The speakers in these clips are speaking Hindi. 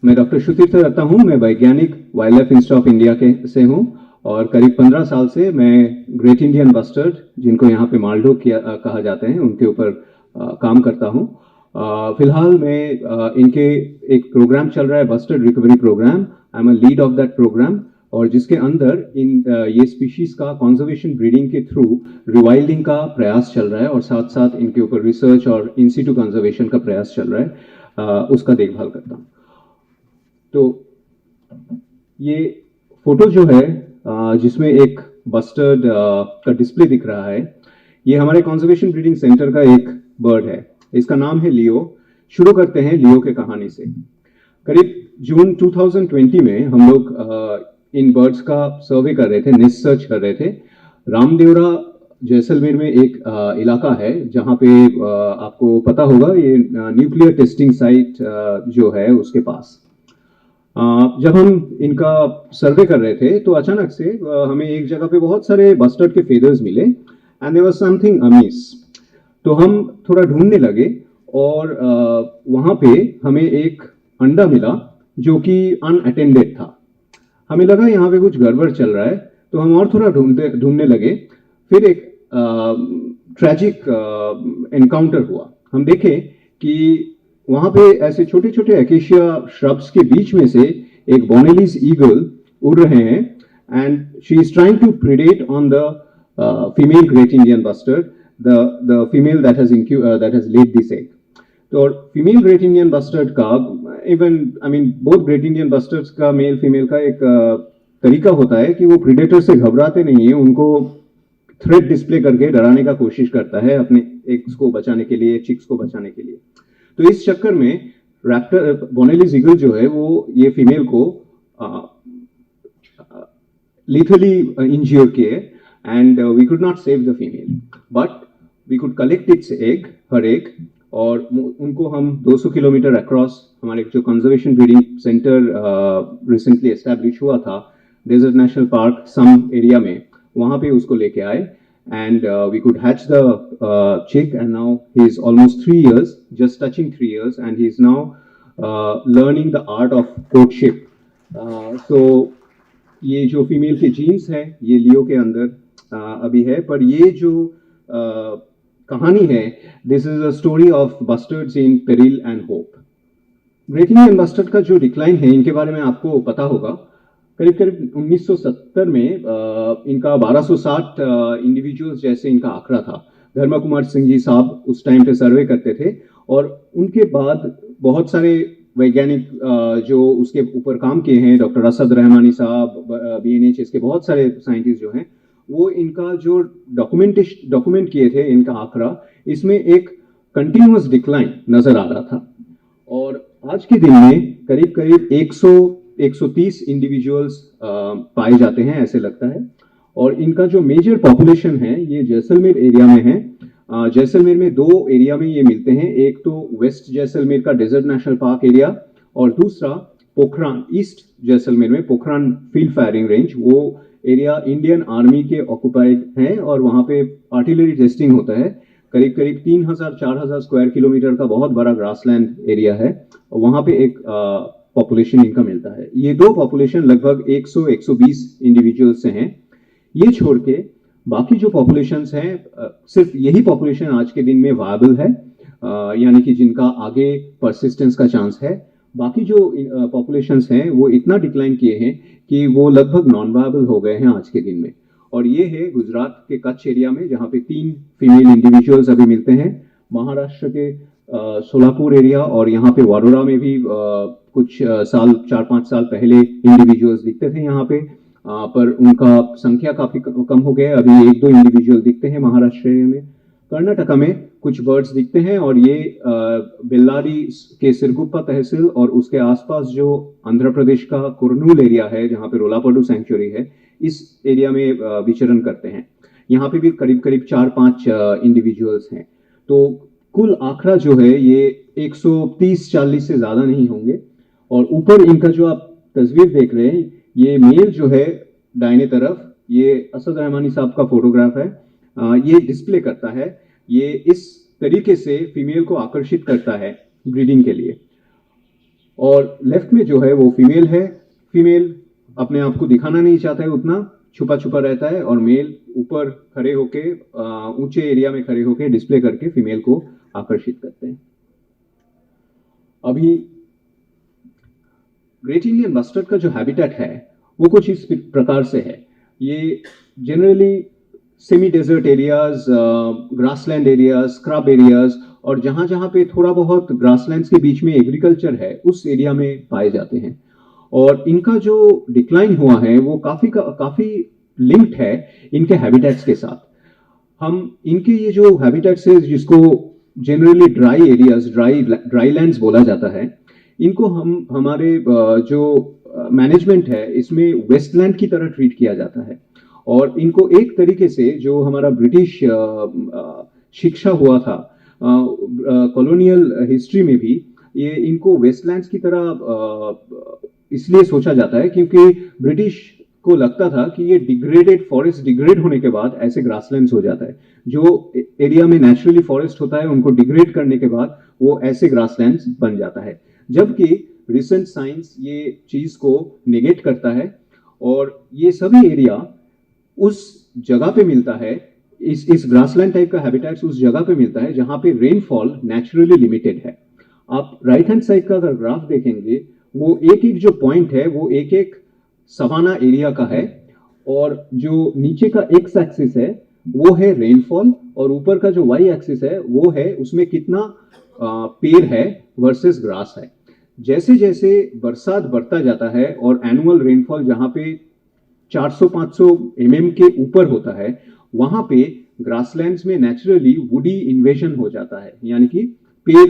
मैं डॉक्टर सुतीर्थ दत्ता हूँ। मैं वैज्ञानिक wild life institute of India के से हूँ और करीब 15 साल से मैं ग्रेट इंडियन बस्टर्ड, जिनको यहाँ पे मालडो कहा जाते हैं, उनके ऊपर काम करता हूँ। फिलहाल मैं इनके एक प्रोग्राम चल रहा है, bustard recovery programme. I am a lead of that programme, और जिसके अंदर ये स्पीशीज का कंजर्वेशन ब्रीडिंग के थ्रू रिवाइल्डिंग का प्रयास चल रहा है, और साथ साथ इनके ऊपर रिसर्च और इन सिटू कंजर्वेशन का प्रयास चल रहा है। उसका देखभाल करता हूँ। तो ये फोटो जो है जिसमें एक बस्टर्ड का डिस्प्ले दिख रहा है, ये हमारे कंजर्वेशन ब्रीडिंग सेंटर का एक बर्ड है। इसका नाम है लियो। शुरू करते हैं लियो के कहानी से। करीब जून 2020 में हम लोग इन बर्ड्स का सर्वे कर रहे थे, नेस्ट सर्च कर रहे थे। रामदेवरा जैसलमेर में एक इलाका है जहाँ पे आपको पता होगा, ये न्यूक्लियर टेस्टिंग साइट जो है उसके पास। जब हम इनका सर्वे कर रहे थे तो अचानक से हमें एक जगह पे बहुत सारे बस्टर्ड के फेदर्स मिले, and there was something Amish. तो हम थोड़ा ढूंढने लगे, और वहाँ पे हमें एक अंडा मिला जो कि अनअटेंडेड था। हमें लगा यहाँ पे कुछ गड़बड़ चल रहा है, तो हम और थोड़ा ढूंढने लगे। फिर एक ट्रैजिक एनकाउंटर हुआ। हम देखे कि वहां पे ऐसे छोटे छोटे एकेशिया श्रब्स के बीच में से एक बोनेलिस ईगल उड़ रहे हैं, and she is trying to predate on the female great Indian bustard, the female that has laid this egg. तो फीमेल ग्रेट इंडियन बस्टर्ड का, even I mean both great Indian bustards का मेल फीमेल का एक तरीका होता है कि वो प्रीडेटर से घबराते नहीं है, उनको थ्रेट डिस्प्ले करके डराने का कोशिश करता है अपने एग्स को बचाने के लिए, चिक्स को बचाने के लिए। तो इस चक्कर में रैप्टर बोनेलिस ईगल जो है वो ये फीमेल को lethally injured किए, and we could not save the female, but we could collect its egg, her egg, और उनको हम 200 किलोमीटर अक्रॉस हमारे जो conservation breeding centre recently establish हुआ था desert national park some area में, वहाँ पे उसको लेके आए, and we could hatch the chick, and now he is almost 3 years, just touching 3 years, and he is now learning the art of courtship. So ये जो फीमेल के जीन्स है ये लियो के अंदर अभी है, पर ये जो कहानी है, this is a story of bustards in peril and hope. Great Indian bustard का जो डिक्लाइन है, इनके बारे में आपको पता होगा। करीब करीब 1970 में इनका 1260 इंडिविजुअल्स जैसे इनका आंकड़ा था। धर्मा कुमार सिंह जी साहब उस टाइम पे सर्वे करते थे, और उनके बाद बहुत सारे वैज्ञानिक जो उसके ऊपर काम किए हैं, डॉक्टर असद रहमानी साहब, BNHS के बहुत सारे साइंटिस्ट जो हैं, वो इनका जो डॉक्यूमेंट किए थे इनका आंकड़ा, इसमें एक कंटिन्यूअस डिक्लाइन नजर आ रहा था। और आज के दिन में करीब करीब 130 इंडिविजुअल्स पाए जाते हैं, ऐसे लगता है। और इनका जो मेजर पॉपुलेशन है ये जैसलमेर एरिया में है। जैसलमेर में 2 एरिया में ये मिलते हैं, एक तो वेस्ट जैसलमेर का डेजर्ट नेशनल पार्क एरिया, और दूसरा पोखरान, ईस्ट जैसलमेर में पोखरान फील्ड फायरिंग रेंज। वो एरिया इंडियन आर्मी के ऑक्युपाइड है, और वहाँ पे आर्टिलरी टेस्टिंग होता है। करीब करीब 3000-4000 स्क्वायर किलोमीटर का बहुत बड़ा ग्रासलैंड एरिया है, और वहाँ पे एक पॉपुलेशन इनका मिलता है। ये 2 पॉपुलेशन लगभग 100-120 इंडिविजुअल से हैं। ये छोड़ के बाकी जो पॉपुलेशंस हैं, सिर्फ यही पॉपुलेशन आज के दिन में वायबल है, यानी कि जिनका आगे परसिस्टेंस का चांस है। बाकी जो पॉपुलेशंस हैं वो इतना डिक्लाइन किए हैं कि वो लगभग नॉन वायबल हो गए हैं आज के दिन में। और ये है गुजरात के कच्छ एरिया में, जहाँ पे 3 फीमेल इंडिविजुअल्स अभी मिलते हैं। महाराष्ट्र के सोलापुर एरिया, और यहाँ पे वडोदरा में भी कुछ 4-5 साल पहले इंडिविजुअल्स दिखते थे यहाँ पे, पर उनका संख्या काफी कम हो गया। अभी 1-2 इंडिविजुअल दिखते हैं महाराष्ट्र में। कर्नाटका में कुछ बर्ड्स दिखते हैं, और ये बेल्लारी के सिरगुप्पा तहसील और उसके आसपास जो आंध्र प्रदेश का कुरनूल एरिया है, जहाँ पे रोलापडू सेंचुरी है, इस एरिया में विचरण करते हैं। यहाँ पे भी करीब करीब 4-5 इंडिविजुअल्स हैं। तो कुल आंकड़ा जो है ये 130-140 से ज्यादा नहीं होंगे। और ऊपर इनका जो आप तस्वीर देख रहे हैं, ये मेल जो है दाहिने तरफ, ये असद रहमानी साहब का फोटोग्राफ है। ये डिस्प्ले करता है, ये इस तरीके से फीमेल को आकर्षित करता है ब्रीडिंग के लिए। और लेफ्ट में जो है वो फीमेल है। फीमेल अपने आप को दिखाना नहीं चाहता है, उतना छुपा छुपा रहता है, और मेल ऊपर खड़े होके ऊंचे एरिया में खड़े होके डिस्प्ले करके फीमेल को आकर्षित करते हैं। अभी ग्रेट इंडियन बस्टर्ड का जो हैबिटेट है वो कुछ इस प्रकार से है। ये generally semi desert areas, grassland areas, scrub areas, और जहां जहां पे थोड़ा बहुत ग्रासलैंड्स के बीच में एग्रीकल्चर है उस एरिया में पाए जाते हैं। और इनका जो डिक्लाइन हुआ है वो काफी लिंक्ड है इनके हैबिटेट्स के साथ। हम इनके ये जो हैबिटेट्स है जिसको generally dry areas, dry lands बोला जाता है, इनको हम हमारे जो मैनेजमेंट है इसमें वेस्टलैंड की तरह ट्रीट किया जाता है। और इनको एक तरीके से जो हमारा ब्रिटिश शिक्षा हुआ था कॉलोनियल हिस्ट्री में भी, ये इनको वेस्टलैंड्स की तरह इसलिए सोचा जाता है क्योंकि ब्रिटिश को लगता था कि ये डिग्रेडेड फॉरेस्ट डिग्रेड होने के बाद ऐसे ग्रासलैंड्स हो जाता है। जो एरिया में नेचुरली फॉरेस्ट होता है उनको डिग्रेड करने के बाद वो ऐसे ग्रासलैंड्स बन जाता है। जबकि रिसेंट साइंस ये चीज को नेगेट करता है, और ये सभी एरिया उस जगह पे मिलता है, इस ग्रासलैंड टाइप का हैबिटेट्स उस जगह पे मिलता है जहां पे रेनफॉल नेचुरली लिमिटेड है। आप राइट हैंड साइड का अगर ग्राफ देखेंगे, वो एक एक जो पॉइंट है वो एक एक सवाना एरिया का है, और जो नीचे का एक्स एक्सिस है वो है रेनफॉल, और ऊपर का जो वाई एक्सिस है वो है उसमें कितना पेड़ है वर्सेस ग्रास है। जैसे जैसे बरसात बढ़ता जाता है और एनुअल रेनफॉल जहां पे 400-500 mm के ऊपर होता है, वहां पे ग्रासलैंड्स में नेचुरली वुडी इन्वेजन हो जाता है, यानी कि पेड़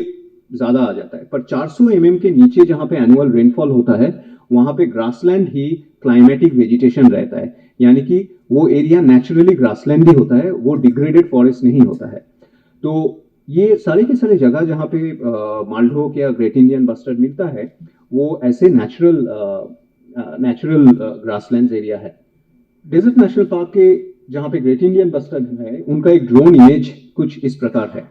ज्यादा आ जाता है। पर 400 mm के नीचे जहां पे एनुअल रेनफॉल होता है वहां पे ग्रासलैंड ही क्लाइमेटिक वेजिटेशन रहता है, यानी कि वो एरिया नेचुरली ग्रासलैंड ही होता है, वो डिग्रेडेड फॉरेस्ट नहीं होता है। तो ये सारे के सारे जगह जहां पे मालढोक या ग्रेट इंडियन बस्टर्ड मिलता है वो ऐसे नेचुरल ग्रासलैंड्स एरिया है। डेजर्ट नेशनल पार्क के जहां पे ग्रेट इंडियन बस्टर्ड है उनका एक ड्रोन इमेज कुछ इस प्रकार है।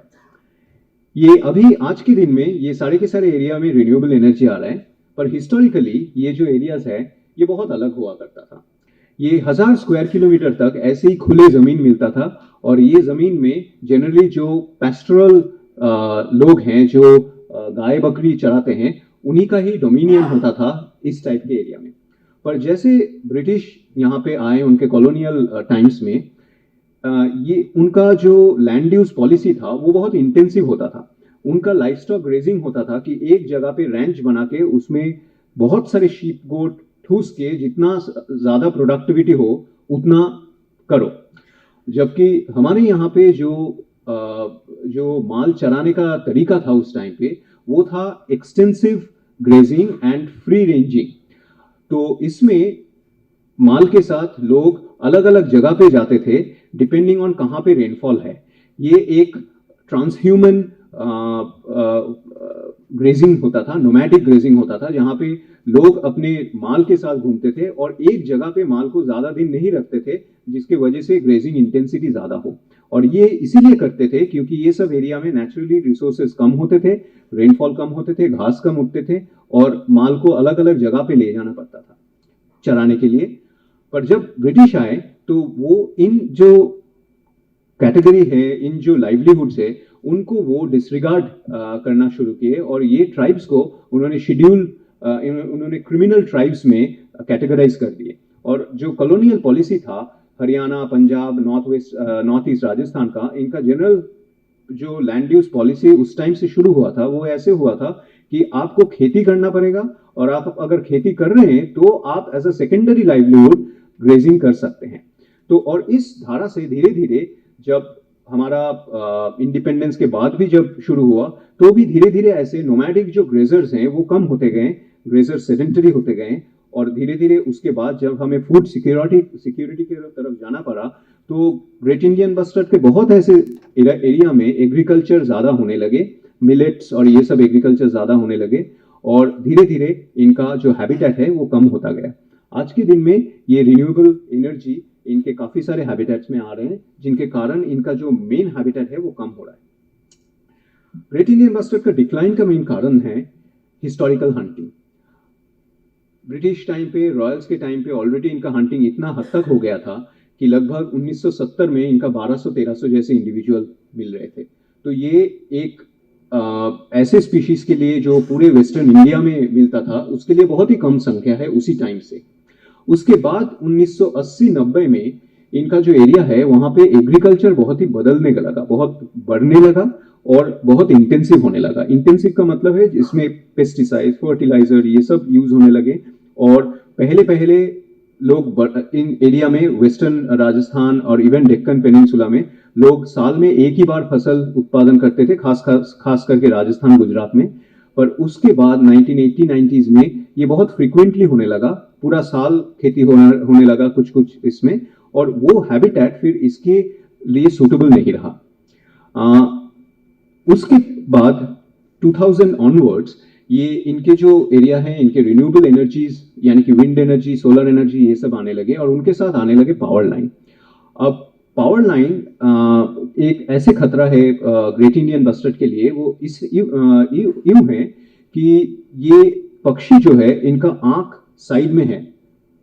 ये अभी आज के दिन में ये सारे के सारे एरिया में रिन्यूएबल एनर्जी आ रहा है, पर हिस्टोरिकली ये जो एरियाज है ये बहुत अलग हुआ करता था। ये 1000 स्क्वायर किलोमीटर तक ऐसे ही खुले जमीन मिलता था, और ये जमीन में जनरली जो पैस्टोरल लोग हैं जो गाय बकरी चराते हैं उन्हीं का ही डोमिनियन होता था इस टाइप के एरिया में। पर जैसे ब्रिटिश यहाँ पे आए उनके कॉलोनियल टाइम्स में, ये उनका जो लैंड यूज पॉलिसी था वो बहुत इंटेंसिव होता था। उनका लाइफस्टॉक ग्रेजिंग होता था कि एक जगह पे रैंच बना के उसमें बहुत सारे शीप गोट ठूस के जितना ज्यादा प्रोडक्टिविटी हो उतना करो। जबकि हमारे यहाँ पे जो माल चराने का तरीका था उस टाइम पे वो था extensive grazing and free ranging. तो इसमें माल के साथ लोग अलग अलग जगह पे जाते थे डिपेंडिंग ऑन कहाँ पे रेनफॉल है। ये एक ट्रांसह्यूमन ग्रेजिंग होता था, नोमैडिक ग्रेजिंग होता था, जहाँ पे लोग अपने माल के साथ घूमते थे और एक जगह पे माल को ज्यादा दिन नहीं रखते थे, जिसकी वजह से ग्रेजिंग इंटेंसिटी ज्यादा हो। और ये इसीलिए करते थे क्योंकि ये सब एरिया में नेचुरली रिसोर्सेज कम होते थे, रेनफॉल कम होते थे, घास कम उगते थे, और माल को अलग अलग जगह पे ले जाना पड़ता था चराने के लिए। पर जब ब्रिटिश आए तो वो इन जो कैटेगरी है, इन जो लाइवलीहुड्स है, उनको वो डिसरिगार्ड करना शुरू किए, और ये ट्राइब्स को उन्होंने उन्होंने क्रिमिनल ट्राइब्स में कैटेगराइज कर दिए। और जो कॉलोनियल पॉलिसी था हरियाणा, पंजाब, नॉर्थ ईस्ट राजस्थान का, इनका जनरल जो लैंड यूज पॉलिसी उस टाइम से शुरू हुआ था वो ऐसे हुआ था कि आपको खेती करना पड़ेगा, और आप अगर खेती कर रहे हैं तो आप as a secondary livelihood grazing कर सकते हैं। तो और इस धारा से धीरे धीरे जब हमारा इंडिपेंडेंस के बाद भी जब शुरू हुआ तो भी धीरे धीरे ऐसे नोमैडिक जो ग्रेजर्स हैं वो कम होते गए, ग्रेजर सेडेंटरी होते गए, और धीरे धीरे उसके बाद जब हमें फूड सिक्योरिटी की तरफ जाना पड़ा तो ग्रेट इंडियन बस्टर्ड के बहुत ऐसे एरिया में एग्रीकल्चर ज्यादा होने लगे, मिलेट्स और ये सब एग्रीकल्चर ज्यादा होने लगे, और धीरे धीरे इनका जो हैबिटेट है वो कम होता गया। आज के दिन में ये रिन्यूएबल एनर्जी इनके काफी सारे हैबिटेट्स में आ रहे हैं, जिनके कारण इनका जो मेन हैबिटेट है वो कम हो रहा है। ग्रेट इंडियन बस्टर्ड का डिक्लाइन का मेन कारण है हिस्टोरिकल हंटिंग। ब्रिटिश टाइम पे, रॉयल्स के टाइम पे ऑलरेडी इनका हंटिंग इतना हद तक हो गया था कि लगभग 1970 में इनका 1200-1300 जैसे इंडिविजुअल मिल रहे थे। तो ये एक ऐसे स्पीशीज के लिए जो पूरे वेस्टर्न इंडिया में मिलता था, उसके लिए बहुत ही कम संख्या है उसी टाइम से। उसके बाद 1980-90 में इनका जो एरिया है वहां पे एग्रीकल्चर बहुत ही बदलने लगा, बहुत बढ़ने लगा और बहुत इंटेंसिव होने लगा। इंटेंसिव का मतलब है इसमें पेस्टिसाइड, फर्टिलाइजर ये सब यूज होने लगे। और पहले पहले लोग इन एरिया में, वेस्टर्न राजस्थान और इवन डेक्कन पेनिनसुला में, लोग साल में एक ही बार फसल उत्पादन करते थे, खास करके राजस्थान, गुजरात में। पर उसके बाद 1980-90s में ये बहुत फ्रीक्वेंटली होने लगा, पूरा साल खेती होने लगा कुछ कुछ इसमें, और वो हैबिटेट फिर इसके लिए सूटेबल नहीं रहा। उसके बाद 2000 ऑनवर्ड्स ये इनके जो एरिया है, इनके रिन्यूएबल एनर्जीज यानी कि विंड एनर्जी, सोलर एनर्जी, ये सब आने लगे और उनके साथ आने लगे पावर लाइन। अब पावर लाइन एक ऐसे खतरा है ग्रेट इंडियन बस्टर्ड के लिए, वो इस यूं है कि ये पक्षी जो है इनका आंख साइड में है,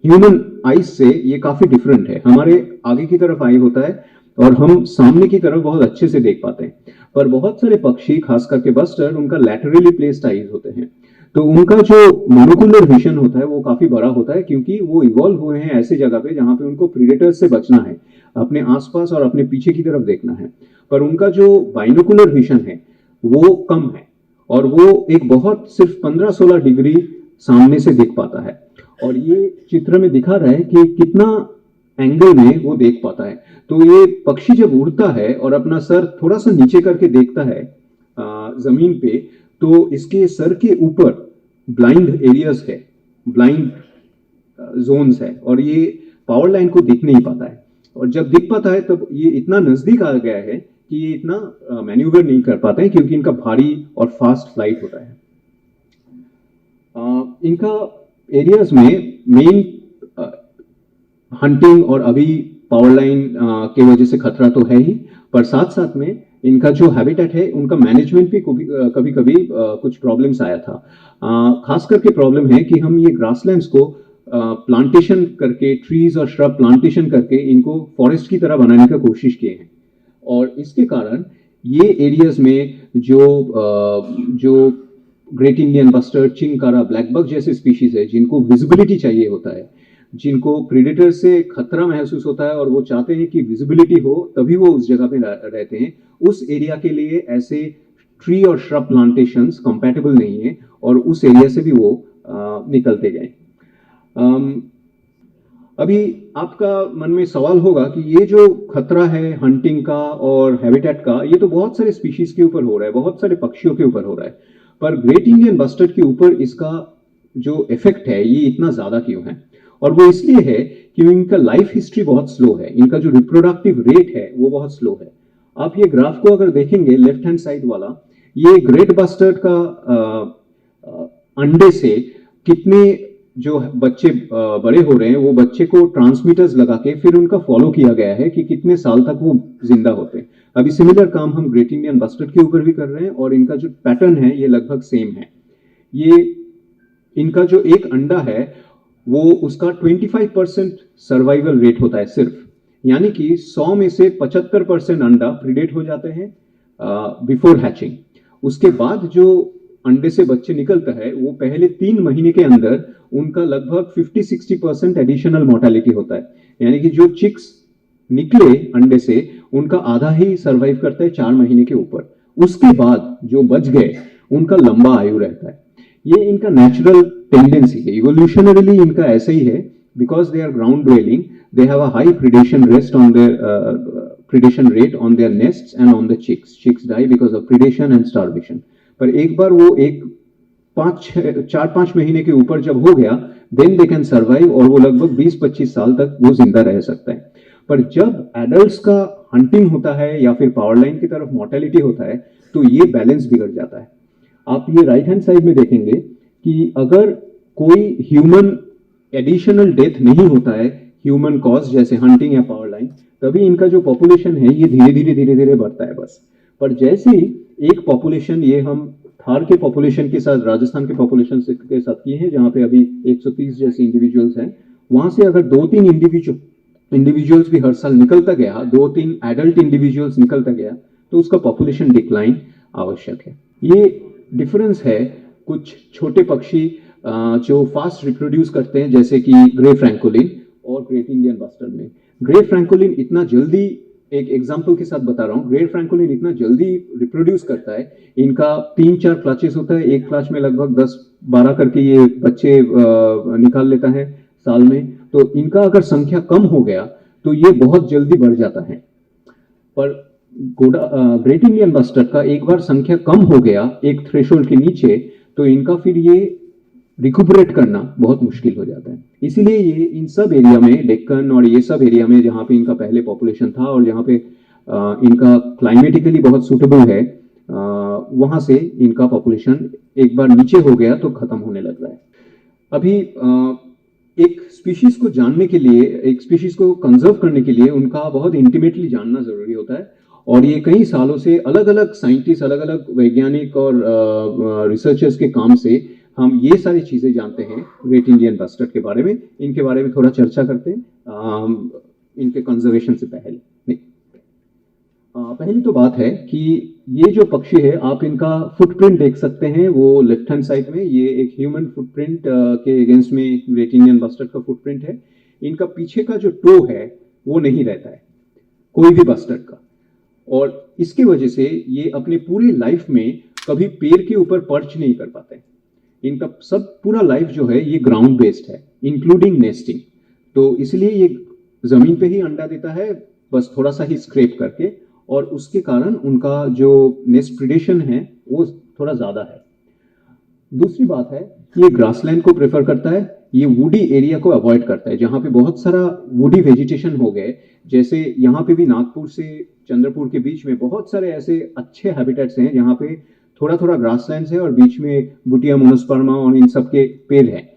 ह्यूमन आईज से ये काफी डिफरेंट है। हमारे आगे की तरफ आई होता है और हम सामने की तरफ बहुत अच्छे से देख पाते हैं, पर बहुत सारे पक्षी खास करके बस्टर्ड, उनका लैटरली प्लेस्ड आईज होते हैं। तो उनका जो मोनोकुलर विजन होता है वो काफी बड़ा होता है, क्योंकि वो इवॉल्व हुए हैं ऐसे जगह पे जहां पे उनको प्रीडेटर्स से बचना है, अपने आसपास और अपने पीछे की तरफ देखना है। पर उनका जो बाइनोकुलर विजन है वो कम है और वो एक बहुत सिर्फ 15-16 डिग्री सामने से दिख पाता है। और ये चित्र में दिखा रहा है कि कितना एंगल में वो देख पाता है। तो ये पक्षी जब उड़ता है और अपना सर थोड़ा सा नीचे करके देखता है जमीन पे, तो इसके सर के ऊपर ब्लाइंड एरियाज है, ब्लाइंड जोन्स है, और ये पावर लाइन को दिख नहीं पाता है। और जब दिख पाता है तब ये इतना नजदीक आ गया है कि ये इतना मैन्यूवर नहीं कर पाते हैं, क्योंकि इनका भारी और फास्ट फ्लाइट होता है। इनका एरियाज में मेन हंटिंग और अभी पावर लाइन के वजह से खतरा तो है ही, पर साथ साथ में इनका जो हैबिटेट है उनका मैनेजमेंट भी कभी कभी कुछ प्रॉब्लम्स आया था। खास करके प्रॉब्लम है कि हम ये ग्रासलैंड्स को प्लांटेशन करके, ट्रीज और श्रब प्लांटेशन करके इनको फॉरेस्ट की तरह बनाने का कोशिश किए हैं, और इसके कारण ये एरियाज में जो great Indian bustard, chinkara, blackbuck जैसे स्पीशीज है जिनको विजिबिलिटी चाहिए होता है, जिनको प्रीडेटर से खतरा महसूस होता है और वो चाहते हैं कि विजिबिलिटी हो तभी वो उस जगह पे रहते हैं, उस एरिया के लिए ऐसे ट्री और श्रब प्लांटेशंस कंपैटिबल नहीं है और उस एरिया से भी वो निकलते गए। अभी आपका मन में सवाल होगा कि ये जो खतरा है हंटिंग का और हैबिटेट का, ये तो बहुत सारे स्पीशीज के ऊपर हो रहा है, बहुत सारे पक्षियों के ऊपर हो रहा है, पर ग्रेट इंडियन बस्टर्ड के ऊपर इसका जो इफेक्ट है ये इतना ज्यादा क्यों है? और वो इसलिए है कि इनका लाइफ हिस्ट्री बहुत स्लो है, इनका जो रिप्रोडक्टिव रेट है वो बहुत स्लो है। आप ये ग्राफ को अगर देखेंगे लेफ्ट हैंड साइड वाला, ये ग्रेट बस्टर्ड का अंडे से कितने जो बच्चे बड़े हो रहे हैं, वो बच्चे को ट्रांसमीटर्स लगा के फिर उनका फॉलो किया गया है कि कितने साल तक वो जिंदा होते हैं। अभी सिमिलर काम हम ग्रेट इंडियन बस्टर्ड के ऊपर भी कर रहे हैं और इनका जो पैटर्न है ये लगभग सेम है। ये इनका जो एक अंडा है वो उसका 25% सर्वाइवल रेट होता है सिर्फ, यानी कि 100 में से 75% अंडा प्रीडेट हो जाते हैं बिफोर हैचिंग। उसके बाद जो अंडे से बच्चे निकलता है वो पहले 3 महीने के अंदर उनका लगभग 50-60% एडिशनल मोर्टेलिटी होता है, यानी कि जो चिक्स निकले अंडे से उनका आधा ही सर्वाइव करता है 4 महीने के ऊपर। उसके बाद जो बच गए उनका लंबा आयु रहता है। ये इनका नेचुरल टेंडेंसी है, इवोल्यूशनरीली इनका ऐसा ही है, because they are ground dwelling, they have a high predation rest on their predation rate on their nests and on the chicks. Chicks die because of predation and starvation. पर एक बार वो 4-5 महीने के ऊपर जब हो गया, देन दे कैन सर्वाइव और वो लगभग 20-25 साल तक वो जिंदा रह सकता है। पर जब एडल्ट्स का हंटिंग होता है या फिर पावर लाइन की तरफ मोर्टेलिटी होता है तो ये बैलेंस बिगड़ जाता है। आप ये राइट हैंड साइड में देखेंगे कि अगर कोई ह्यूमन एडिशनल डेथ नहीं होता है, ह्यूमन कॉज जैसे हंटिंग या पावर लाइन, तभी इनका जो पॉपुलेशन है ये धीरे धीरे बढ़ता है बस। पर जैसे ही एक पॉपुलेशन ये हम थार के पॉपुलेशन के साथ, राजस्थान के पॉपुलेशन के साथ किए हैं, जहाँ पे अभी 130 जैसे इंडिविजुअल्स हैं। वहाँ से अगर 2-3 इंडिविजुअल्स भी हर साल निकलता गया, 2-3 एडल्ट इंडिविजुअल्स निकलता गया, तो उसका पॉपुलेशन डिक्लाइन आवश्यक है। ये डिफरेंस है कुछ छोटे पक्षी जो फास्ट रिप्रोड्यूस करते हैं, जैसे कि ग्रे फ्रैंकोलिन और ग्रेट इंडियन बस्टर्ड में। ग्रे फ्रैंकोलिन इतना जल्दी, एक एग्जांपल के साथ बता रहा हूँ, ग्रे फ्रैंकोलिन इतना जल्दी रिप्रोड्यूस करता है, इनका 3-4 क्लचेस होता है, एक क्लच में लगभग 10-12 करके ये बच्चे निकाल लेता है साल में। तो इनका अगर संख्या कम हो गया तो ये बहुत जल्दी बढ़ जाता है। पर ग्रेट इंडियन बस्टर्ड का एक बार संख्या कम हो गया एक थ्रेशोल्ड के नीचे, तो इनका फिर ये रिकुपरेट करना बहुत मुश्किल हो जाता है। इसीलिए ये इन सब एरिया में, डेक्कन और ये सब एरिया में जहाँ पे इनका पहले पॉपुलेशन था और जहाँ पे इनका क्लाइमेटिकली बहुत सूटेबल है, वहाँ से इनका पॉपुलेशन एक बार नीचे हो गया तो खत्म होने लग रहा है। अभी एक स्पीशीज को जानने के लिए, एक स्पीशीज को कंजर्व करने के लिए उनका बहुत इंटीमेटली जानना जरूरी होता है। और ये कई सालों से अलग अलग साइंटिस्ट, अलग अलग वैज्ञानिक और रिसर्चर्स के काम से हम ये सारी चीजें जानते हैं ग्रेट इंडियन बस्टर्ड के बारे में। इनके बारे में थोड़ा चर्चा करते हैं इनके कंजर्वेशन से पहले। पहली तो बात है कि ये जो पक्षी है, आप इनका फुटप्रिंट देख सकते हैं, वो लेफ्ट हैंड साइड में, ये एक ह्यूमन फुटप्रिंट के अगेंस्ट में ग्रेट इंडियन बस्टर्ड का फुटप्रिंट है। इनका पीछे का जो टो है वो नहीं रहता है कोई भी बस्टर्ड का, और इसकी वजह से ये अपने पूरी लाइफ में कभी पेड़ के ऊपर पर्च नहीं कर पाते। इनका सब पूरा लाइफ जो है ये ग्राउंड बेस्ड है, इंक्लूडिंग नेस्टिंग। तो इसलिए ये जमीन पे ही अंडा देता है, बस थोड़ा सा ही स्क्रैप करके, और उसके कारण उनका जो नेस्ट प्रिडेशन है वो थोड़ा ज्यादा है। दूसरी बात है कि ये ग्रासलैंड को प्रेफर करता है, ये वुडी एरिया को अवॉइड करता है जहां पे बहुत सारा वुडी वेजिटेशन हो गए। जैसे यहाँ पे भी नागपुर से चंद्रपुर के बीच में बहुत सारे ऐसे अच्छे हैबिटेट्स हैं जहाँ पे थोड़ा थोड़ा ग्रासलैंड्स है और बीच में बुटिया मोनोस्पर्मा और इन सब के पेड़ हैं।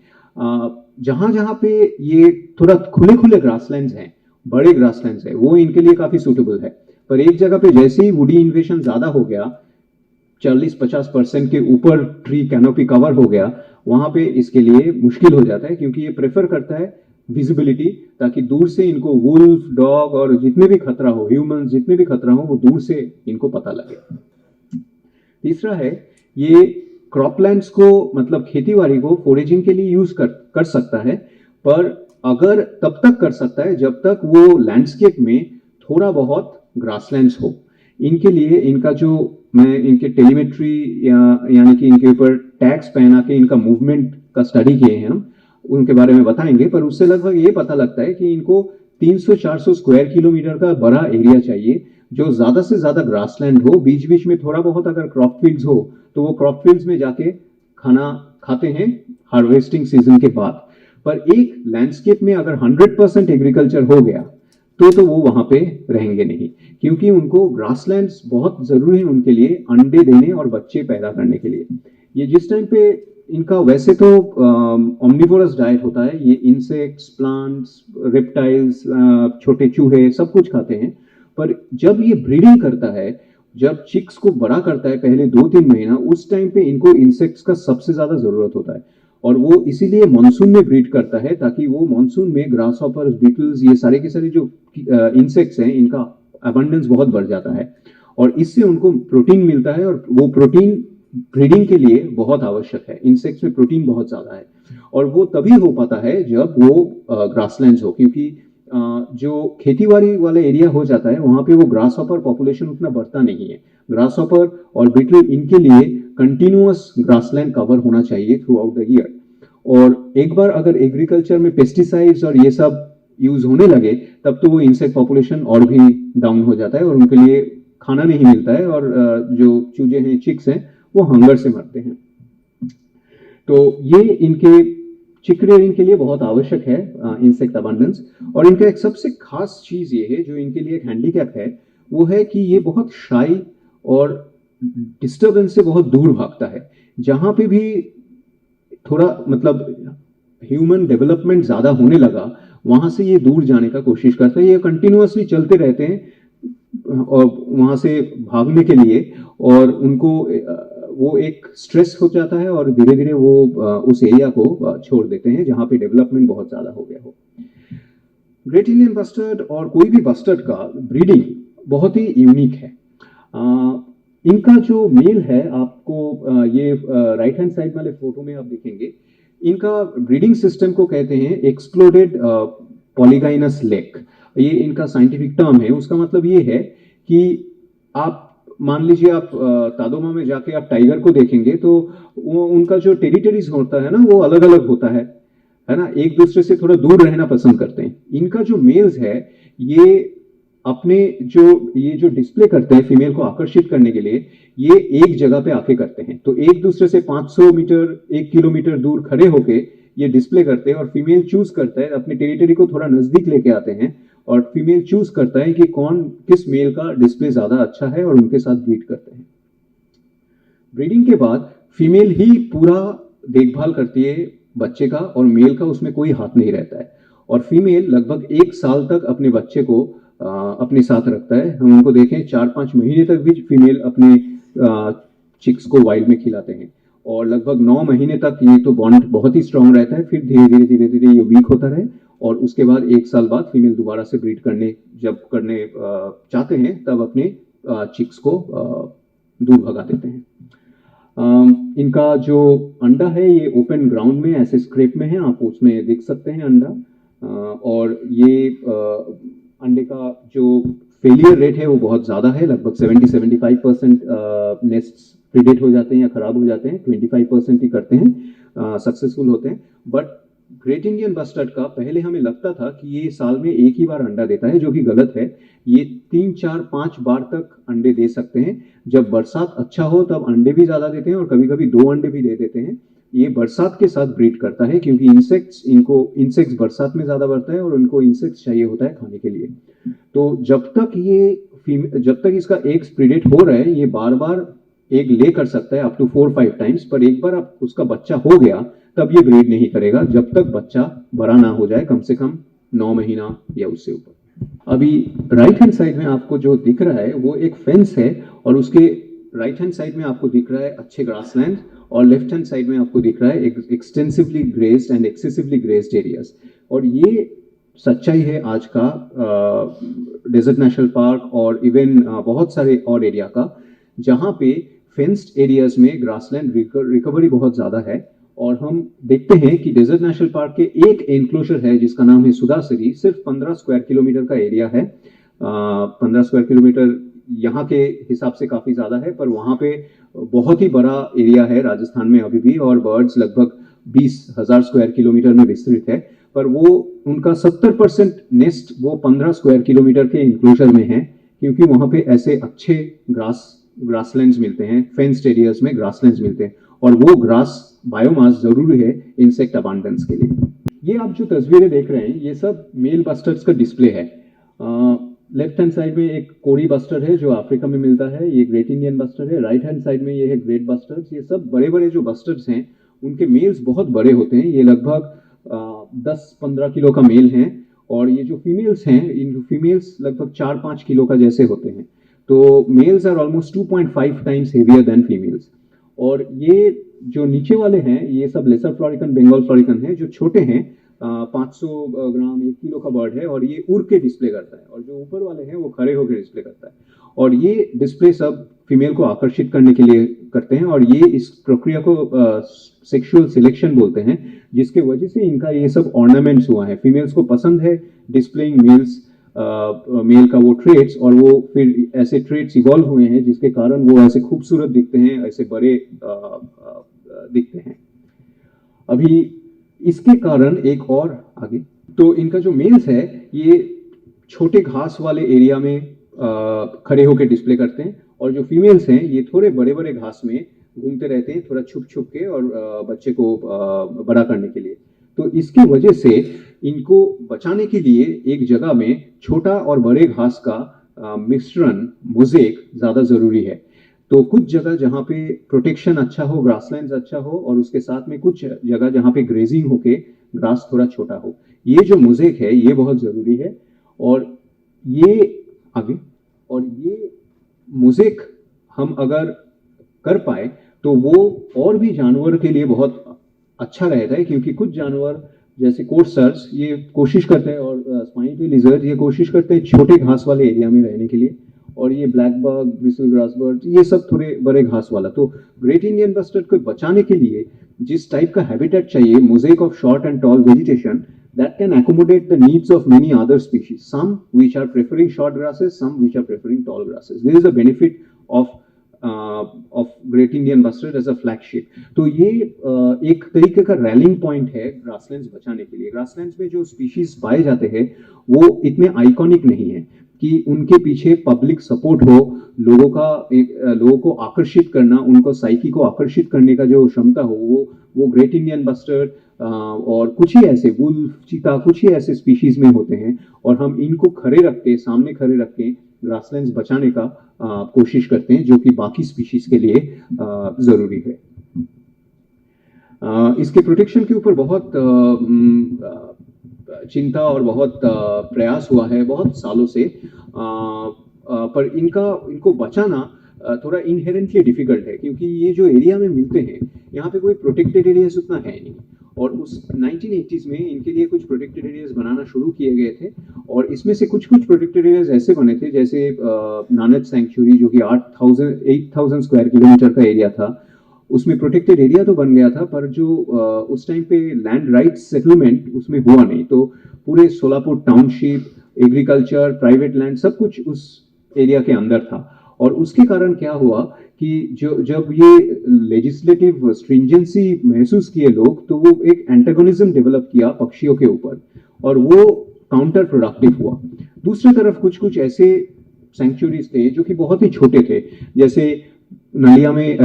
जहां जहां पे ये थोड़ा खुले खुले ग्रासलैंड्स हैं, बड़े ग्रासलैंड्स है, वो इनके लिए काफी सूटेबल है। पर एक जगह पे जैसे ही वुडी इन्वेशन ज्यादा हो गया, 40-50% के ऊपर ट्री कैनोपी कवर हो गया, वहां पे इसके लिए मुश्किल हो जाता है, क्योंकि ये प्रेफर करता है विजिबिलिटी, ताकि दूर से इनको वुल्फ, डॉग और जितने भी खतरा हो, ह्यूमन जितने भी खतरा हो, वो दूर से इनको पता लगे। तीसरा है, ये क्रॉपलैंड्स को, मतलब खेतीबाड़ी को फोरेजिंग के लिए यूज कर सकता है, पर अगर तब तक कर सकता है जब तक वो लैंडस्केप में थोड़ा बहुत ग्रासलैंड्स हो। इनके लिए इनका जो, मैं इनके टेलीमेट्री यानी कि इनके ऊपर टैग्स पहना के इनका मूवमेंट का स्टडी किए हैं हम, उनके बारे में बताएंगे। पर उससे लगभग ये पता लगता है कि इनको 300-400 स्क्वायर किलोमीटर का बड़ा एरिया चाहिए, जो ज्यादा से ज्यादा ग्रासलैंड हो, बीच बीच में थोड़ा बहुत अगर क्रॉप फील्ड्स हो तो वो क्रॉप फील्ड्स में जाके खाना खाते हैं हार्वेस्टिंग सीजन के बाद। पर एक लैंडस्केप में अगर 100% एग्रीकल्चर हो गया तो वो वहां पे रहेंगे नहीं, क्योंकि उनको ग्रासलैंड्स बहुत जरूरी है उनके लिए अंडे देने और बच्चे पैदा करने के लिए। ये जिस टाइम पे इनका वैसे तो ऑम्निवोरस डाइट होता है, ये इंसेक्ट्स, प्लांट्स, रेप्टाइल्स, छोटे चूहे सब कुछ खाते हैं, पर जब ये ब्रीडिंग करता है, जब चिक्स को बड़ा करता है पहले 2-3 महीना, उस टाइम पे इनको इंसेक्ट्स का सबसे ज्यादा जरूरत होता है। और वो इसीलिए मानसून में ब्रीड करता है, ताकि वो मानसून में ग्रास हॉपर्स, बीटल्स, ये सारे के सारे जो इंसेक्ट्स हैं, इनका अबंडेंस बहुत बढ़ जाता है और इससे उनको प्रोटीन मिलता है, और वो प्रोटीन ब्रीडिंग के लिए बहुत आवश्यक है। इंसेक्ट्स में प्रोटीन बहुत ज्यादा है, और वो तभी हो पाता है जब वो ग्रासलैंड्स हो, क्योंकि जो खेतीबाड़ी वाला एरिया हो जाता है वहां पे वो ग्रास हॉपर पॉपुलेशन उतना बढ़ता नहीं है। ग्रास हॉपर और बीटल, इनके लिए कंटिन्यूअस ग्रासलैंड कवर होना चाहिए थ्रू आउट द ईयर। और एक बार अगर एग्रीकल्चर में पेस्टिसाइड्स और ये सब यूज होने लगे, तब तो वो इंसेक्ट पॉपुलेशन और भी डाउन हो जाता है और उनके लिए खाना नहीं मिलता है, और जो चूजे हैं, चिक्स हैं, वो हंगर से मरते हैं। तो ये इनके चिक रेयरिंग के लिए बहुत आवश्यक है इंसेक्ट अबंडेंस। और इनका एक सबसे खास चीज ये है, जो इनके लिए एक हैंडीकैप है, वो है कि ये बहुत शाई और डिस्टर्बेंस से बहुत दूर भागता है। जहां पे भी थोड़ा, मतलब ह्यूमन डेवलपमेंट ज्यादा होने लगा, वहां से ये दूर जाने का कोशिश करता है। ये कंटिन्यूअसली चलते रहते हैं और वहां से भागने के लिए, और उनको वो एक स्ट्रेस हो जाता है और धीरे धीरे वो उस एरिया को छोड़ देते हैं जहाँ पे डेवलपमेंट बहुत ज़्यादा हो गया हो। ग्रेट इंडियन बस्टर्ड और कोई भी बस्टर्ड का ब्रीडिंग बहुत ही यूनिक है। इनका जो मेल है आपको ये राइट हैंड साइड वाले फोटो में आप देखेंगे, इनका ब्रीडिंग सिस्टम को कहते हैं एक्सप्लोडेड पॉलीगाइनस लेग। ये इनका साइंटिफिक टर्म है। उसका मतलब ये है कि आप मान लीजिए आप तादोमा में जाके आप टाइगर को देखेंगे तो वो उनका जो टेरिटरीज होता है ना वो अलग अलग होता है ना, एक दूसरे से थोड़ा दूर रहना पसंद करते हैं। इनका जो मेल्स है ये अपने ये जो डिस्प्ले करते हैं फीमेल को आकर्षित करने के लिए, ये एक जगह पे आके करते हैं। तो एक दूसरे से 500 मीटर 1 किलोमीटर दूर खड़े होके ये डिस्प्ले करते हैं और फीमेल चूज करता है, अपने टेरिटरी को थोड़ा नजदीक लेके आते हैं और फीमेल चूज करता है कि कौन किस मेल का डिस्प्ले ज्यादा अच्छा है और उनके साथ ब्रीड करते हैं। ब्रीडिंग के बाद फीमेल ही पूरा देखभाल करती है बच्चे का और मेल का उसमें कोई हाथ नहीं रहता है। और फीमेल लगभग 1 साल तक अपने बच्चे को अपने साथ रखता है। हम उनको देखें 4-5 महीने तक भी फीमेल अपने चिक्स को वाइल्ड में खिलाते हैं और लगभग 9 महीने तक ये तो बॉन्ड बहुत ही स्ट्रांग रहता है। फिर धीरे धीरे ये वीक होता रहे और उसके बाद 1 साल बाद फीमेल दोबारा से ब्रीड करने चाहते हैं तब अपने चिक्स को दूर भगा देते हैं। इनका जो अंडा है ये ओपन ग्राउंड में ऐसे स्क्रेप में है, आप उसमें देख सकते हैं अंडा। और ये अंडे का जो फेलियर रेट है वो बहुत ज़्यादा है, लगभग 70-75% नेस्ट प्रीडेट हो जाते हैं या खराब हो जाते हैं, 25% ही करते हैं सक्सेसफुल होते हैं। बट ग्रेट इंडियन बस्टर्ड का पहले हमें लगता था कि ये साल में एक ही बार अंडा देता है, जो कि गलत है। ये 3-4-5 बार तक अंडे दे सकते हैं। जब बरसात अच्छा हो तब अंडे भी ज़्यादा देते हैं और कभी कभी 2 अंडे भी दे देते हैं। ये बरसात के साथ ब्रीड करता है क्योंकि इंसेक्ट्स बरसात में ज़्यादा बढ़ता है और उनको इंसेक्ट्स चाहिए होता है खाने के लिए। तो जब तक इसका एग्स प्रीडेट हो रहा है ये बार बार एग ले कर सकता है अप टू 4-5 टाइम्स, पर एक बार आप उसका बच्चा हो गया तब ये ब्रीड नहीं करेगा जब तक बच्चा बड़ा ना हो जाए, कम से कम 9 महीना या उससे ऊपर। अभी राइट हैंड साइड में आपको जो दिख रहा है वो एक फेंस है और उसके राइट हैंड साइड में आपको दिख रहा है अच्छे ग्रासलैंड और लेफ्ट हैंड साइड में आपको दिख रहा है extensively grazed and excessively grazed areas. और ये सच्चाई है आज का डेजर्ट नेशनल पार्क और इवन बहुत सारे और एरिया का, जहाँ पे फेंस्ड एरियाज में ग्रासलैंड रिकवरी बहुत ज़्यादा है। और हम देखते हैं कि डेजर्ट नेशनल पार्क के एक एनक्लोजर है जिसका नाम है सुदासरी, सिर्फ 15 स्क्वायर किलोमीटर का एरिया है। 15 स्क्वायर किलोमीटर यहाँ के हिसाब से काफ़ी ज़्यादा है, पर वहाँ पे बहुत ही बड़ा एरिया है राजस्थान में अभी भी, और बर्ड्स लगभग 20,000 स्क्वायर किलोमीटर में विस्तृत है। पर वो उनका 70% नेस्ट वो 15 स्क्वायर किलोमीटर के इंक्लोजर में है, क्योंकि वहाँ पे ऐसे अच्छे ग्रासलैंड्स मिलते हैं, फेंस्ड एरियाज में ग्रासलैंड्स मिलते हैं, और वो ग्रास बायोमास जरूरी है इंसेक्ट अबांडेंस के लिए। ये आप जो तस्वीरें देख रहे हैं ये सब मेल बस्टर्ड्स का डिस्प्ले है। लेफ्ट हैंड साइड में एक कोरी बस्टर्ड है जो अफ्रीका में मिलता है, ये ग्रेट इंडियन बस्टर्ड है। राइट हैंड साइड में ये है ग्रेट बस्टर्ड्स। ये सब बड़े बड़े जो बस्टर्ड्स हैं उनके मेल्स बहुत बड़े होते हैं, ये लगभग 10-15 किलो का मेल है, और ये जो फीमेल्स हैं इन फीमेल्स लगभग 4-5 किलो का जैसे होते हैं। तो males are almost 2.5 times heavier than females. और ये जो नीचे वाले हैं ये सब लेसर फ्लोरिकन बंगाल फ्लोरिकन है, जो छोटे हैं 500 ग्राम 1 किलो का बर्ड है, और ये उड़ के डिस्प्ले करता है, और जो ऊपर वाले हैं वो खड़े होकर डिस्प्ले करता है। और ये डिस्प्ले सब फीमेल को आकर्षित करने के लिए करते हैं, और ये इस प्रक्रिया को सेक्सुअल सिलेक्शन बोलते हैं, जिसके वजह से इनका ये सब ऑर्नामेंट्स हुआ है। फीमेल्स को पसंद है डिस्प्लेइंग मेल का वो ट्रेट्स, और वो फिर ऐसे ट्रेट्स इवॉल्व हुए हैं जिसके कारण वो ऐसे खूबसूरत दिखते हैं, ऐसे बड़े दिखते हैं। अभी इसके कारण एक और आगे, तो इनका जो मेल्स है ये छोटे घास वाले एरिया में खड़े होकर डिस्प्ले करते हैं, और जो फीमेल्स हैं ये थोड़े बड़े बड़े घास में घूमते रहते हैं, थोड़ा छुप छुप के, और बच्चे को बड़ा करने के लिए। तो इसकी वजह से इनको बचाने के लिए एक जगह में छोटा और बड़े घास का मिश्रण मोज़ेक ज़्यादा ज़रूरी है। तो कुछ जगह जहाँ पे प्रोटेक्शन अच्छा हो, ग्रासलैंड्स अच्छा हो, और उसके साथ में कुछ जगह जहाँ पे ग्रेजिंग होके ग्रास थोड़ा छोटा हो, ये जो मोज़ेक है ये बहुत ज़रूरी है। और ये मोज़ेक हम अगर कर पाए तो वो और भी जानवर के लिए बहुत अच्छा रहता है, क्योंकि कुछ जानवर जैसे कोर्सर्स ये कोशिश करते हैं, और स्पाइनी लिजर्ड ये कोशिश करते हैं छोटे घास वाले एरिया में रहने के लिए, और ये black bug, bristle grass bird, ये सब थोड़े बड़े घास वाला। तो ग्रेट इंडियन बस्टर्ड को बचाने के लिए जिस टाइप का हैबिटेट चाहिए, mosaic of short and tall vegetation that can accommodate the needs of many other species, some which are preferring short grasses, some which are preferring tall grasses. There is a benefit of Great Indian Bustard as a flagship. तो ये एक तरीके का रैलिंग पॉइंट है ग्रासलैंड्स बचाने के लिए। ग्रासलैंड्स में जो स्पीशीज पाए जाते हैं वो इतने आइकॉनिक नहीं है कि उनके पीछे पब्लिक सपोर्ट हो, लोगों को आकर्षित करना, उनको साइकी को आकर्षित करने का जो क्षमता हो, वो ग्रेट इंडियन बस्टर्ड और कुछ ही ऐसे वुल्फ, चीता, कुछ ही ऐसे स्पीशीज में होते हैं, और हम इनको सामने खड़े रख के ग्रासलैंड्स बचाने का कोशिश करते हैं, जो कि बाकी स्पीशीज के लिए जरूरी है। इसके प्रोटेक्शन के ऊपर बहुत चिंता और बहुत प्रयास हुआ है बहुत सालों से, पर इनको बचाना थोड़ा इनहेरेंटली डिफिकल्ट है, क्योंकि ये जो एरिया में मिलते हैं यहाँ पे कोई प्रोटेक्टेड एरियाज उतना है नहीं, और उस 1980s में इनके लिए कुछ प्रोटेक्टेड एरियाज बनाना शुरू किए गए थे, और इसमें से कुछ प्रोटेक्टेड एरियाज ऐसे बने थे, जैसे नानक सैंक्चुरी जो कि 8,000 स्क्वायर किलोमीटर का एरिया था, उसमें प्रोटेक्टेड एरिया तो बन गया था, पर जो उस टाइम पे लैंड राइट्स सेटलमेंट उसमें हुआ नहीं, तो पूरे Solapur township, agriculture, private land सब कुछ उस एरिया के अंदर था, और उसके कारण क्या हुआ कि जब ये लेजिस्लेटिव स्ट्रिंजेंसी महसूस किए लोग, तो वो एक एंटागोनिज्म डेवलप किया पक्षियों के ऊपर, और वो काउंटर प्रोडक्टिव हुआ। दूसरी तरफ कुछ ऐसे सेंचुरीज थे जो कि बहुत ही छोटे थे, जैसे नलिया में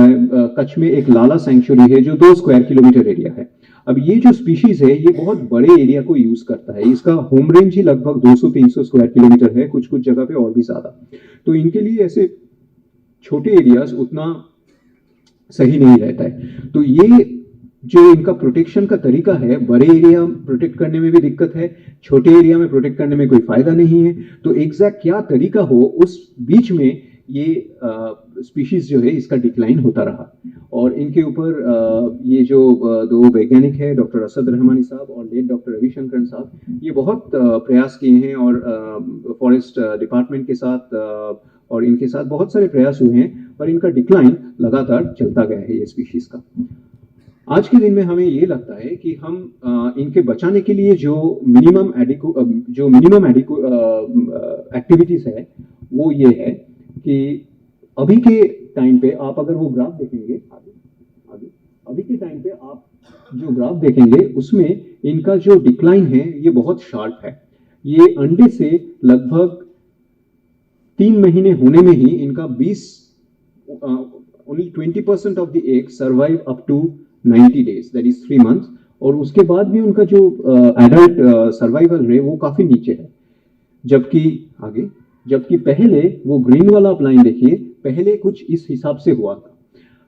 कच्छ में एक लाला सेंचुरी है जो 2 स्क्वायर किलोमीटर एरिया है। अब ये जो स्पीशीज है ये बहुत बड़े एरिया को यूज करता है, इसका होम रेंज ही लगभग 200-300 स्क्वायर किलोमीटर है, कुछ जगह पे और भी ज्यादा। तो इनके लिए ऐसे छोटे एरियाज उतना सही नहीं रहता है। तो ये जो इनका प्रोटेक्शन का तरीका है, बड़े एरिया प्रोटेक्ट करने में भी दिक्कत है, छोटे एरिया में प्रोटेक्ट करने में कोई फायदा नहीं है। तो एग्जैक्ट क्या तरीका हो, उस बीच में ये स्पीशीज जो है इसका डिक्लाइन होता रहा, और इनके ऊपर ये जो 2 वैज्ञानिक है, डॉक्टर असद रहमानी साहब और लेट डॉक्टर रविशंकरन साहब, ये बहुत प्रयास किए हैं, और फॉरेस्ट डिपार्टमेंट के साथ और इनके साथ बहुत सारे प्रयास हुए हैं, पर इनका डिक्लाइन लगातार चलता गया है ये स्पीशीज का। आज के दिन में हमें ये लगता है कि हम इनके बचाने के लिए जो मिनिमम एक्टिविटीज है वो ये है कि अभी के टाइम पे आप अगर वो ग्राफ देखेंगे, अभी के टाइम पे आप जो ग्राफ देखेंगे उसमें इनका जो डिक्लाइन है ये बहुत शार्प है। ये अंडे से लगभग 3 महीने होने में ही इनका only 20% of the eggs survive up to 90 days, that is 3 months, और उसके बाद भी उनका जो एडल्ट सर्वाइवल रेट वो काफी नीचे है। जबकि पहले वो ग्रीन वाला आप लाइन देखिए, पहले कुछ इस हिसाब से हुआ था।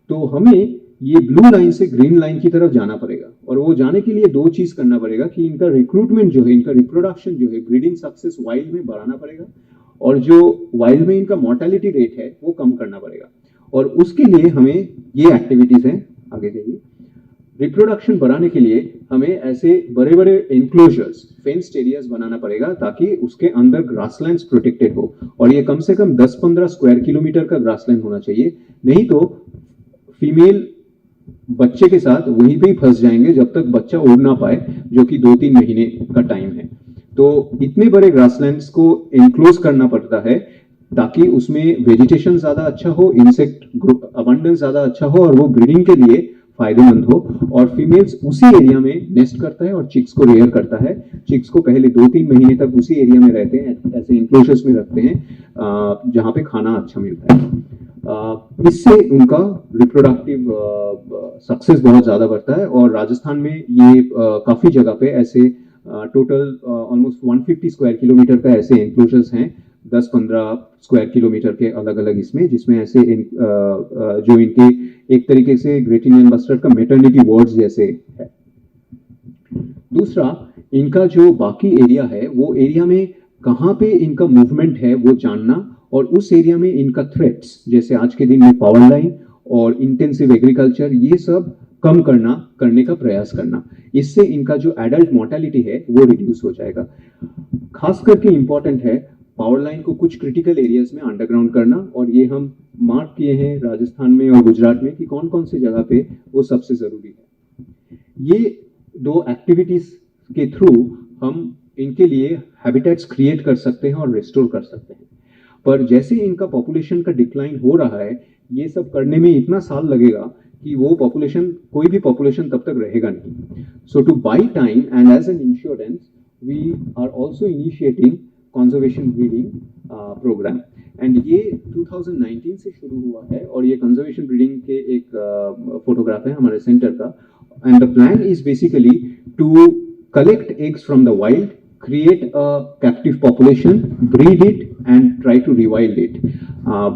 तो हमें ये ब्लू लाइन से ग्रीन लाइन की तरफ जाना पड़ेगा, और वो जाने के लिए 2 चीज करना पड़ेगा कि इनका रिक्रूटमेंट जो है, इनका रिप्रोडक्शन जो है, ब्रीडिंग सक्सेस वाइल्ड में बढ़ाना पड़ेगा, और जो वाइल्ड में इनका मोर्टेलिटी रेट है वो कम करना पड़ेगा। और उसके लिए हमें ये एक्टिविटीज हैं, आगे जाइए। रिप्रोडक्शन बढ़ाने के लिए हमें ऐसे बड़े बड़े एनक्लोजर्स, फेंस्ड एरियाज बनाना पड़ेगा, ताकि उसके अंदर ग्रासलैंड्स प्रोटेक्टेड हो, और ये कम से कम 10-15 स्क्वायर किलोमीटर का ग्रासलैंड होना चाहिए, नहीं तो फीमेल बच्चे के साथ वहीं पे ही फंस जाएंगे जब तक बच्चा उड़ ना पाए, जो कि 2-3 महीने का टाइम है। तो इतने बड़े ग्रासलैंड्स को एनक्लोज करना पड़ता है ताकि उसमें वेजिटेशन ज्यादा अच्छा हो, इंसेक्ट अबंडेंस ज्यादा अच्छा हो, और वो ब्रीडिंग के लिए फायदेमंद हो। और फीमेल्स उसी एरिया में नेस्ट करता है और चिक्स को रेयर करता है। चिक्स को पहले 2-3 महीने तक उसी एरिया में रहते हैं, ऐसे इंक्लोजर्स में रखते हैं जहां पे खाना अच्छा मिलता है। इससे उनका रिप्रोडक्टिव सक्सेस बहुत ज्यादा बढ़ता है, और राजस्थान में ये काफी जगह पे ऐसे टोटल ऑलमोस्ट 150 स्क्वायर किलोमीटर का ऐसे एनक्लोजर्स हैं, 10-15 स्क्वायर किलोमीटर के अलग अलग इसमें, जिसमें ऐसे जो इनके एक तरीके से ग्रेट इंडियन बस्टर्ड का मेटर्निटी वार्ड्स जैसे है। दूसरा, इनका जो बाकी एरिया है वो एरिया में कहाँ पे इनका मूवमेंट है वो जानना, और उस एरिया में इनका थ्रेट्स, जैसे आज के दिन में पावर लाइन और इंटेंसिव एग्रीकल्चर, ये सब कम करने का प्रयास करना, इससे इनका जो एडल्ट मोर्टेलिटी है वो रिड्यूस हो जाएगा। खास करके इम्पॉर्टेंट है पावर लाइन को कुछ क्रिटिकल एरियाज में अंडरग्राउंड करना, और ये हम मार्क किए हैं राजस्थान में और गुजरात में कि कौन कौन सी जगह पे वो सबसे जरूरी है। ये दो एक्टिविटीज के थ्रू हम इनके लिए हैबिटेट्स क्रिएट कर सकते हैं और रिस्टोर कर सकते हैं। पर जैसे इनका पॉपुलेशन का डिक्लाइन हो रहा है, ये सब करने में इतना साल लगेगा कि वो पॉपुलेशन, कोई भी पॉपुलेशन तब तक रहेगा नहीं। So to buy time and as an insurance we are also initiating conservation breeding program, and ये 2019 से शुरू हुआ है, और ये कंजर्वेशन ब्रीडिंग के एक फोटोग्राफ है हमारे सेंटर का। And the plan is basically to collect eggs from the wild, create a captive population, breed it, and try to rewild it.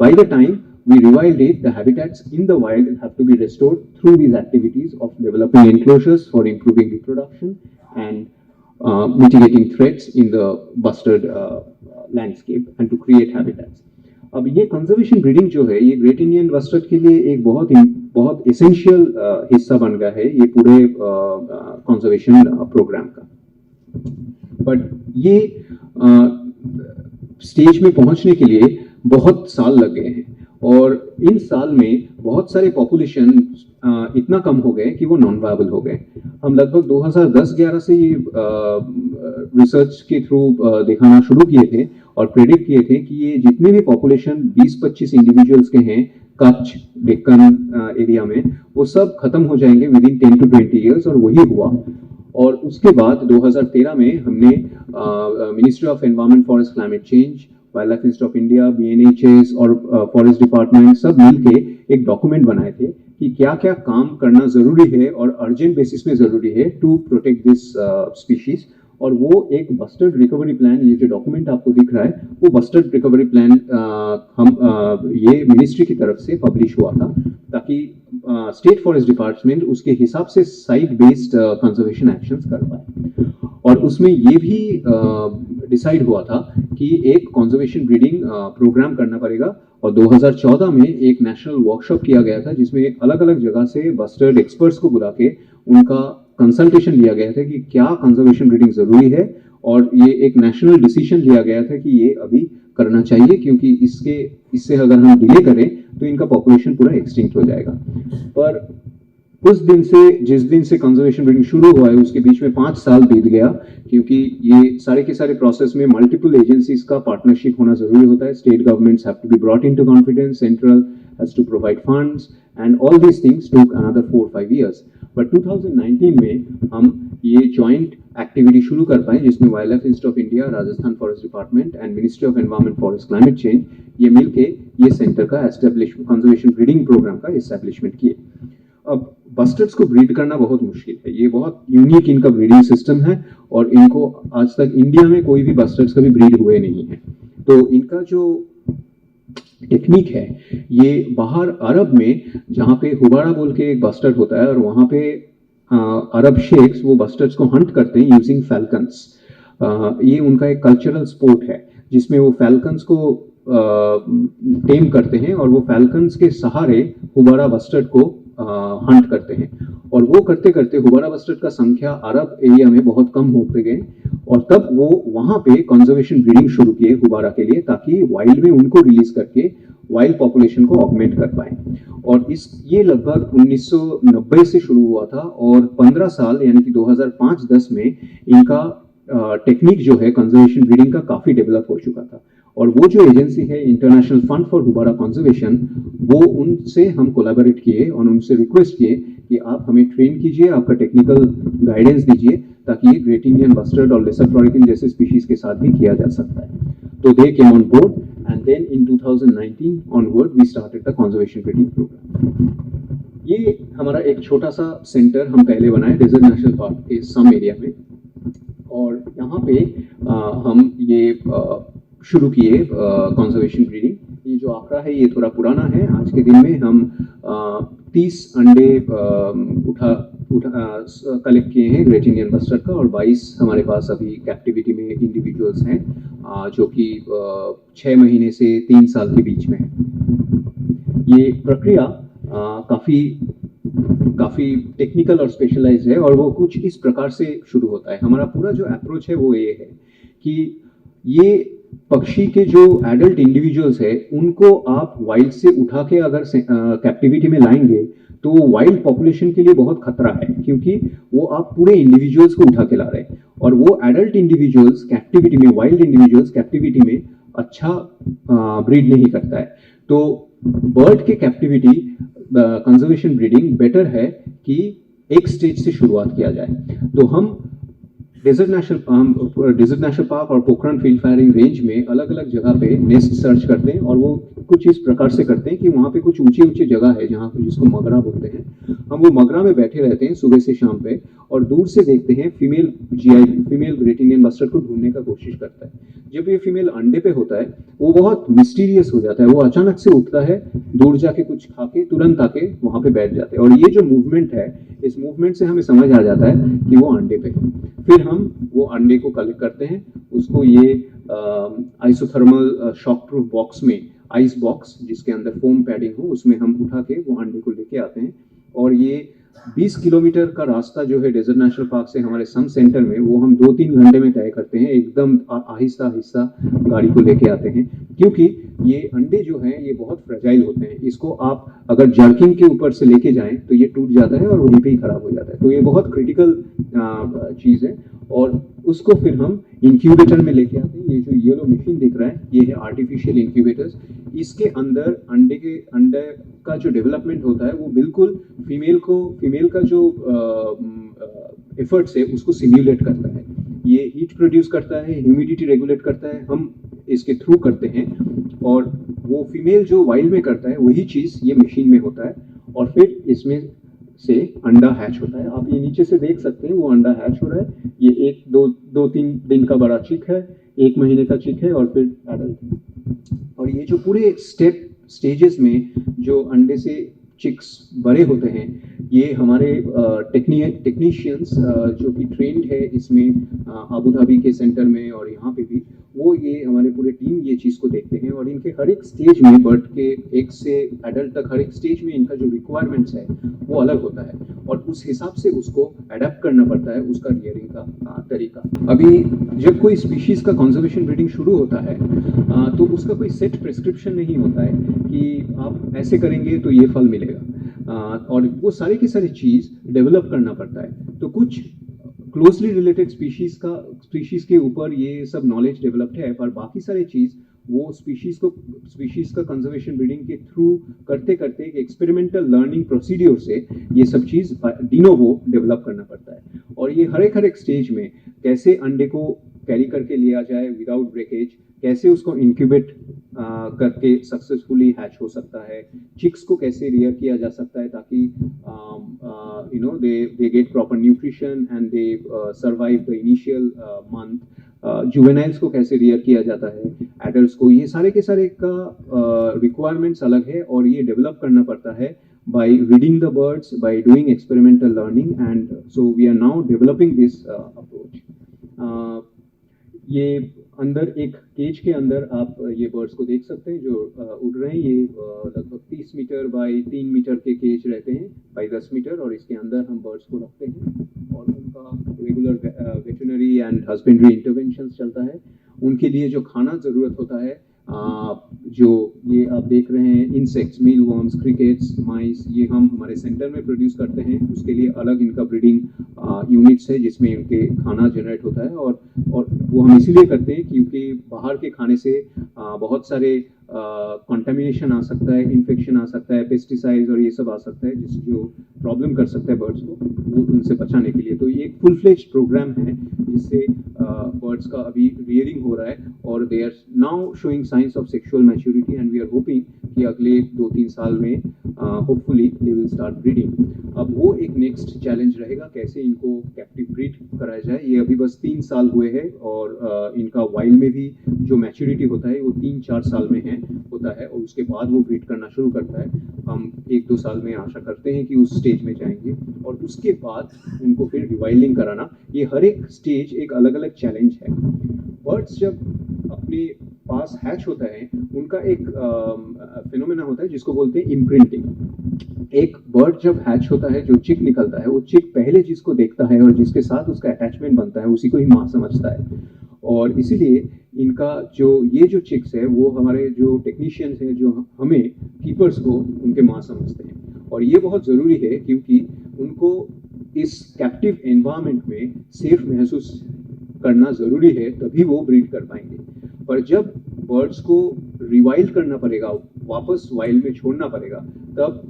By the time we rewild it, the habitats in the wild have to be restored through these activities of developing enclosures for improving reproduction and mitigating threats in the bustard landscape and to create habitats. अब ये कंजर्वेशन ब्रीडिंग जो है, ये ग्रेट इंडियन बस्टर्ड के लिए एक बहुत एसेंशियल हिस्सा बन गया है ये पूरे कंजर्वेशन प्रोग्राम का। बट ये स्टेज में पहुंचने के लिए बहुत साल लग गए हैं, और इन साल में बहुत सारे पॉपुलेशन इतना कम हो गए कि वो नॉन वायबल हो गए। हम लगभग 2010-11 से ये रिसर्च के थ्रू दिखाना शुरू किए थे और प्रेडिक्ट किए थे कि ये जितने भी पॉपुलेशन 20-25 इंडिविजुअल्स के हैं कच्छ डेक्कन एरिया में, वो सब खत्म हो जाएंगे विद इन 10 to 20 ईयर्स, और वही हुआ। और उसके बाद 2013 में हमने ministry of environment, forest, climate change, wild life institute of India, BNHS और फॉरेस्ट डिपार्टमेंट सब मिलके एक डॉक्यूमेंट बनाए थे कि क्या क्या काम करना जरूरी है और अर्जेंट बेसिस में जरूरी है टू प्रोटेक्ट दिस स्पीशीज। और वो एक बस्टर्ड रिकवरी प्लान, ये जो डॉक्यूमेंट आपको दिख रहा है, वो बस्टर्ड रिकवरी प्लान ये मिनिस्ट्री की तरफ से पब्लिश हुआ था, ताकि स्टेट फॉरेस्ट डिपार्टमेंट उसके हिसाब से साइट बेस्ड कंजर्वेशन एक्शंस कर पाए। और उसमें ये भी डिसाइड हुआ था कि एक कंजर्वेशन ब्रीडिंग प्रोग्राम करना पड़ेगा, और 2014 में एक नेशनल वर्कशॉप किया गया था जिसमें अलग अलग जगह से बस्टर्ड एक्सपर्ट्स को बुला के उनका कंसल्टेशन लिया गया था कि क्या कंजर्वेशन ब्रीडिंग जरूरी है, और ये एक नेशनल डिसीजन लिया गया था कि ये अभी करना चाहिए, क्योंकि इससे अगर हम डिले करें तो इनका पॉपुलेशन पूरा एक्सटिंक्ट हो जाएगा। पर उस दिन से, जिस दिन से कंजर्वेशन ब्रीडिंग शुरू हुआ है, उसके बीच में 5 साल बीत गया, क्योंकि ये सारे के सारे प्रोसेस में मल्टीपल एजेंसीज का पार्टनरशिप होना जरूरी होता है। State governments have to be brought into confidence, central has to provide funds, and all these things took another 4-5 years। But 2019 में हम ये जॉइंट एक्टिविटी शुरू कर पाए, जिसमें wild life institute of India, Rajasthan forest department and ministry of environment, forest, climate change, ये मिलके ये सेंटर का एस्टेब्लिशमेंट, कंजर्वेशन ब्रीडिंग प्रोग्राम का एस्टेब्लिशमेंट किए। अब बस्टर्ड्स को ब्रीड करना बहुत मुश्किल है, ये बहुत यूनिक इनका ब्रीडिंग सिस्टम है, और इनको आज तक इंडिया में कोई भी बस्टर्ड्स कभी ब्रीड हुए नहीं है। तो इनका जो टेक्निक है, ये बाहर अरब में, जहाँ पे हुबाड़ा बोल के एक बस्टर्ड होता है, और वहाँ पे अरब शेख्स वो बस्टर्ड्स को हंट करते हैं यूजिंग फैल्कन्स। ये उनका एक कल्चरल स्पोर्ट है जिसमें वो फैल्कन्स को टेम करते हैं, और वो फैल्कन्स के सहारे हुबाड़ा बस्टर्ड को हंट करते हैं। और वो करते करते हुबाड़ा बस्टर्ड का संख्या अरब एरिया में बहुत कम होते गए, और तब वो वहाँ पे कंजर्वेशन ब्रीडिंग शुरू किए हुबाड़ा के लिए, ताकि वाइल्ड में उनको रिलीज करके वाइल्ड पॉपुलेशन को ऑगमेंट कर पाए। और ये लगभग 1990 से शुरू हुआ था, और 15 साल यानी कि 2005-10 में इनका टेक्निक जो है कंजर्वेशन ब्रीडिंग का काफी डेवलप हो चुका था। और वो जो एजेंसी है इंटरनेशनल फंड फॉर हुबाड़ा कंजर्वेशन, वो उनसे हम कोलैबोरेट किए और उनसे रिक्वेस्ट किए कि आप हमें ट्रेन कीजिए, आपका टेक्निकल गाइडेंस दीजिए, ताकि ये ग्रेट इंडियन बस्टर्ड और लेसर फ्लोरिकन जैसे स्पीशीज के साथ भी किया जा सकता है। तो they came on board, and then in 2019 onward we started the conservation breeding program. ये हमारा एक छोटा सा सेंटर हम पहले बनाए डेजर्ट नेशनल पार्क के सम एरिया में, और यहाँ पे हम ये शुरू किए कंजर्वेशन ब्रीडिंग। ये जो आंकड़ा है ये थोड़ा पुराना है, आज के दिन में हम 30 अंडे कलेक्ट किए हैं ग्रेट इंडियन बस्टर्ड का, और 22 हमारे पास अभी कैप्टिविटी में इंडिविजुअल्स हैं, जो कि 6 महीने से 3 साल के बीच में है। ये प्रक्रिया काफ़ी काफ़ी टेक्निकल और स्पेशलाइज्ड है और वो कुछ इस प्रकार से शुरू होता है। हमारा पूरा जो अप्रोच है वो ये है कि ये पक्षी के जो एडल्ट इंडिविजुअल्स है उनको आप वाइल्ड से उठा के अगर कैप्टिविटी में लाएंगे तो वाइल्ड पॉपुलेशन के लिए बहुत खतरा है, क्योंकि वो आप पूरे इंडिविजुअल्स को उठा के ला रहे हैं और वो एडल्ट इंडिविजुअल्स कैप्टिविटी में, वाइल्ड इंडिविजुअल्स कैप्टिविटी में अच्छा ब्रीड नहीं करता है। तो बर्ड के कैप्टिविटी कंजर्वेशन ब्रीडिंग बेटर है कि एक स्टेज से शुरुआत किया जाए। तो हम डेजर्ट नेशनल पार्क और पोखरण फील्ड फायरिंग रेंज में अलग अलग जगह पे नेस्ट सर्च करते हैं और वो कुछ इस प्रकार से करते हैं कि वहाँ पे कुछ ऊंचे ऊंचे जगह है जहाँ पे, जिसको मगरा बोलते हैं, हम वो मगरा में बैठे रहते हैं सुबह से शाम पे और दूर से देखते हैं फीमेल ग्रेट इंडियन बस्टर्ड को ढूंढने का कोशिश करता है। जब ये फीमेल अंडे पे होता है वो बहुत मिस्टीरियस हो जाता है, वो अचानक से उठता है, दूर जाके कुछ खा के तुरंत आके वहां पे बैठ जाते हैं और ये जो मूवमेंट है, इस मूवमेंट से हमें समझ आ जाता है कि वो अंडे पे है। फिर हम वो अंडे को कलेक्ट करते हैं, उसको ये आइसोथर्मल शॉक प्रूफ बॉक्स में, आइस बॉक्स जिसके अंदर फोम पैडिंग हो, उसमें हम उठा के वो अंडे को लेके आते हैं और ये 20 किलोमीटर का रास्ता जो है डेजर्ट नेशनल पार्क से हमारे सन सेंटर में, वो हम 2-3 घंटे में तय करते हैं, एकदम आहिस्ता आहिस्ता गाड़ी को लेके आते हैं, क्योंकि ये अंडे जो हैं ये बहुत फ्रेजाइल होते हैं। इसको आप अगर जर्किंग के ऊपर से लेके जाएं तो ये टूट जाता है और वहीं पे ही खराब हो जाता है। तो ये बहुत क्रिटिकल चीज़ है और उसको फिर हम इंक्यूबेटर में लेके आते हैं। ये जो येलो मशीन दिख रहा है ये है आर्टिफिशियल इंक्यूबेटर्स। इसके अंदर अंडे का जो डेवलपमेंट होता है वो बिल्कुल फीमेल का जो एफर्ट्स है उसको सिम्युलेट करता है। ये हीट प्रोड्यूस करता है, ह्यूमिडिटी रेगुलेट करता है, हम इसके थ्रू करते हैं और वो फीमेल जो वाइल्ड में करता है वही चीज़ ये मशीन में होता है और फिर इसमें से अंडा हैच होता है। आप ये नीचे से देख सकते हैं वो अंडा हैच हो रहा है। ये 2-3 दिन का बड़ा चिक है, 1 महीने का चिक है और फिर एडल्ट। और ये जो पूरे स्टेजेस में जो अंडे से चिक्स बड़े होते हैं, ये हमारे टेक्नीशियंस जो कि ट्रेंड है इसमें अबू धाबी के सेंटर में और यहाँ पे भी, वो ये हमारे पूरे टीम ये चीज़ को देखते हैं और इनके हर एक स्टेज में, बर्ड के एक से एडल्ट तक हर एक स्टेज में इनका जो रिक्वायरमेंट्स है वो अलग होता है और उस हिसाब से उसको अडेप्ट करना पड़ता है उसका रियरिंग का तरीका। अभी जब कोई स्पीशीज़ का कंजर्वेशन ब्रीडिंग शुरू होता है तो उसका कोई सेट प्रिस्क्रिप्शन नहीं होता है कि आप ऐसे करेंगे तो ये फल मिलेगा और वो सारी की सारी चीज़ डेवलप करना पड़ता है। तो कुछ क्लोजली रिलेटेड स्पीशीज़ के ऊपर ये सब नॉलेज डेवलप्ड है, पर बाकी सारी चीज़ वो स्पीशीज़ का कंजर्वेशन ब्रीडिंग के थ्रू करते करते एक एक्सपेरिमेंटल लर्निंग प्रोसीड्योर से ये सब चीज़ डिनोवो डेवलप करना पड़ता है। और ये हर एक स्टेज में कैसे अंडे को कैरी करके लिया जाए विदाउट ब्रेकेज, कैसे उसको इंक्यूबेट करके सक्सेसफुली हैच हो सकता है, चिक्स को कैसे रियर किया जा सकता है ताकि they get proper nutrition and they survive the initial month, juveniles को कैसे रियर किया जाता है, एडल्ट्स को, ये सारे के सारे का रिक्वायरमेंट्स अलग है और ये डेवलप करना पड़ता है by reading the birds, by doing experimental learning, and so we are now developing this approach. ये अंदर एक केज के अंदर आप ये बर्ड्स को देख सकते हैं जो उड़ रहे हैं। ये लगभग 30 मीटर बाई 3 मीटर के केज रहते हैं बाई 10 मीटर और इसके अंदर हम बर्ड्स को रखते हैं और उनका regular veterinary and husbandry interventions चलता है। उनके लिए जो खाना ज़रूरत होता है, जो ये आप देख रहे हैं इंसेक्ट्स, मील वर्म्स, क्रिकेट्स, माइस, ये हम हमारे सेंटर में प्रोड्यूस करते हैं। उसके लिए अलग इनका ब्रीडिंग यूनिट्स है जिसमें इनके खाना जनरेट होता है और वो हम इसीलिए करते हैं क्योंकि बाहर के खाने से बहुत सारे कंटामिनेशन आ सकता है, इन्फेक्शन आ सकता है, पेस्टिसाइड्स और ये सब आ सकता है जो प्रॉब्लम कर सकता है बर्ड्स को, वो उनसे बचाने के लिए। तो ये एक फुल फ्लेज्ड प्रोग्राम है जिससे बर्ड्स का अभी रियरिंग हो रहा है और they are now showing science of sexual maturity and we are hoping कि अगले 2-3 साल में hopefully they will start breeding. अब वो एक नेक्स्ट चैलेंज रहेगा कैसे इनको कैप्टिव ब्रीड कराया जाए। ये अभी बस 3 साल हुए हैं और इनका वाइल्ड में भी जो मैच्योरिटी होता है वो 3-4 साल में होता है और उसके बाद वो ब्रीड करना शुरू करता है। हम 1-2 साल में आशा करते हैं कि उस स्टेज में जाएंगे और उसके बाद उनको फिर रिवाइल्डिंग कराना। ये हर एक स्टेज एक अलग अलग चैलेंज है। बर्ड्स जब अपने पास हैच होता है उनका एक फिनोमेना होता है जिसको बोलते हैं इम्प्रिंटिंग। एक बर्ड जब हैच होता है, जो चिक निकलता है, वो चिक पहले जिसको देखता है और जिसके साथ उसका अटैचमेंट बनता है उसी को ही माँ समझता है। और इसीलिए इनका ये जो चिक्स है वो हमारे जो टेक्नीशियंस हैं जो हमें कीपर्स को उनके माँ समझते हैं। और ये बहुत ज़रूरी है क्योंकि उनको इस कैप्टिव एनवायरनमेंट में सेफ महसूस करना ज़रूरी है, तभी वो ब्रीड कर पाएंगे। पर जब बर्ड्स को रिवाइल्ड करना पड़ेगा, वापस वाइल्ड में छोड़ना पड़ेगा, तब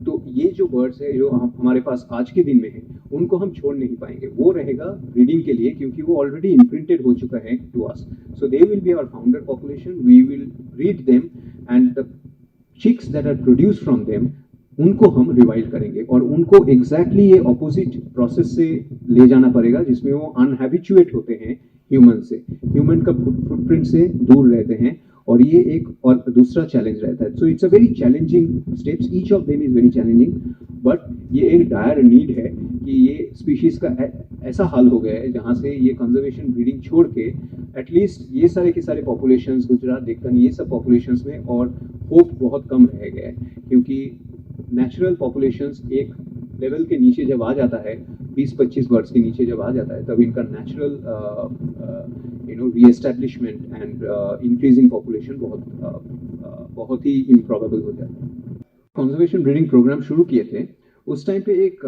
तो ये जो बर्ड्स है जो हमारे पास आज के दिन में है, उनको हम छोड़ नहीं पाएंगे। वो रहेगा ब्रीडिंग के लिए क्योंकि वो ऑलरेडी इम्प्रिंटेड हो चुका है to us. So they will be our founder population, we will breed them and the chicks that are produce from them उनको हम रिवाइल्ड करेंगे। और उनको एग्जैक्टली ये ऑपोजिट प्रोसेस से ले जाना पड़ेगा जिसमें वो अनहैबिचुएट होते हैं ह्यूमन से, ह्यूमन का फुटप्रिंट से दूर रहते हैं। और ये एक और दूसरा चैलेंज रहता है। So it's a very challenging steps, each of them is very challenging, but ये एक डायर नीड है कि ये स्पीशीज का ऐसा हाल हो गया है जहाँ से ये कंजर्वेशन ब्रीडिंग छोड़ के एटलीस्ट ये सारे के सारे पॉपुलेशंस, गुजरात, डेक्कन, ये सब पॉपुलेशंस में और होप बहुत कम रह गया है। क्योंकि नेचुरल पॉपुलेशंस एक लेवल के नीचे जब आ जाता है, 20-25 बर्ड्स के नीचे जब आ जाता है, तब इनका नेचुरल रीएस्टैब्लिशमेंट एंड इंक्रीजिंग पॉपुलेशन बहुत ही इम्प्रॉबेबल हो जाता है। कंजर्वेशन ब्रीडिंग प्रोग्राम शुरू किए थे, उस टाइम पे एक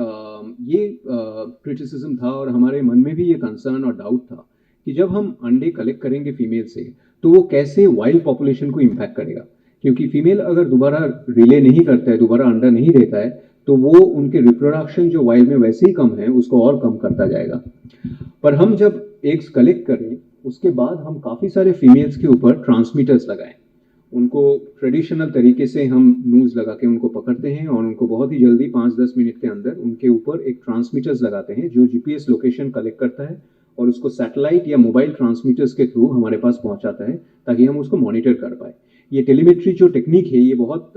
ये क्रिटिसिज्म था और हमारे मन में भी ये कंसर्न और डाउट था कि जब हम अंडे कलेक्ट करेंगे फीमेल से तो वो कैसे वाइल्ड पॉपुलेशन को इम्पैक्ट करेगा। क्योंकि फीमेल अगर दोबारा रिले नहीं करता है, दोबारा अंडा नहीं देता है, तो वो उनके रिप्रोडक्शन जो वाइल्ड में वैसे ही कम है उसको और कम करता जाएगा। पर हम जब एग्स कलेक्ट करें उसके बाद हम काफ़ी सारे फीमेल्स के ऊपर ट्रांसमीटर्स लगाएं, उनको ट्रेडिशनल तरीके से हम नूज लगा के उनको पकड़ते हैं और उनको बहुत ही जल्दी 5-10 मिनट के अंदर उनके ऊपर एक ट्रांसमीटर्स लगाते हैं जो जीपीएस लोकेशन कलेक्ट करता है और उसको सैटेलाइट या मोबाइल ट्रांसमीटर्स के थ्रू हमारे पास पहुंचाता है ताकि हम उसको मॉनिटर कर पाए। ये टेलीमेट्री जो टेक्निक है ये बहुत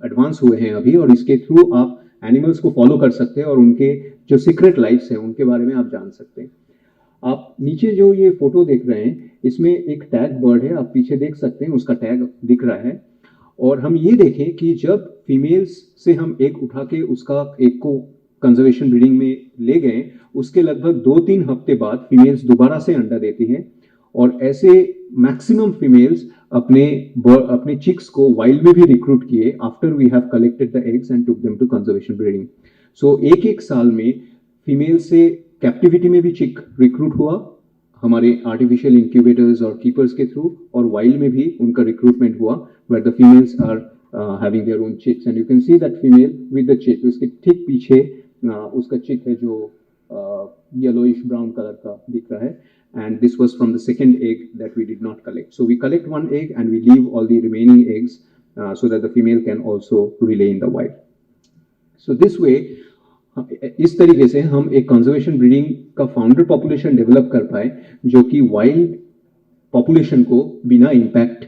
एडवांस हुए हैं अभी, और इसके थ्रू आप एनिमल्स को फॉलो कर सकते हैं और उनके जो सीक्रेट लाइफ्स हैं उनके बारे में आप जान सकते हैं। आप नीचे जो ये फोटो देख रहे हैं इसमें एक टैग बर्ड है, आप पीछे देख सकते हैं उसका टैग दिख रहा है। और हम ये देखें कि जब फीमेल्स से हम एक उठा के उसका एक को कंजर्वेशन ब्रीडिंग में ले गए, उसके लगभग 2-3 हफ्ते बाद फीमेल्स दोबारा से अंडा देती हैं। और ऐसे मैक्सिमम फीमेल्स अपने चिक्स को वाइल्ड में भी रिक्रूट किए after we have collected the eggs and took them to conservation breeding. So एक साल में फीमेल से कैप्टिविटी में भी चिक रिक्रूट हुआ हमारे आर्टिफिशियल इंक्यूबेटर्स और कीपर्स के थ्रू, और वाइल्ड में भी उनका रिक्रूटमेंट हुआ where the females are having their own chicks. And you can see that female with the chick, उसके ठीक पीछे उसका चिक है जो येलोइश ब्राउन कलर का दिख रहा है। And this was from the second egg that we did not collect. So we collect one egg and we leave all the remaining eggs so that the female can also relay in the wild. So this way, इस तरीके से हम एक कंजर्वेशन ब्रीडिंग का फाउंडर पॉपुलेशन डेवलप कर पाए जो कि वाइल्ड पॉपुलेशन को बिना इम्पैक्ट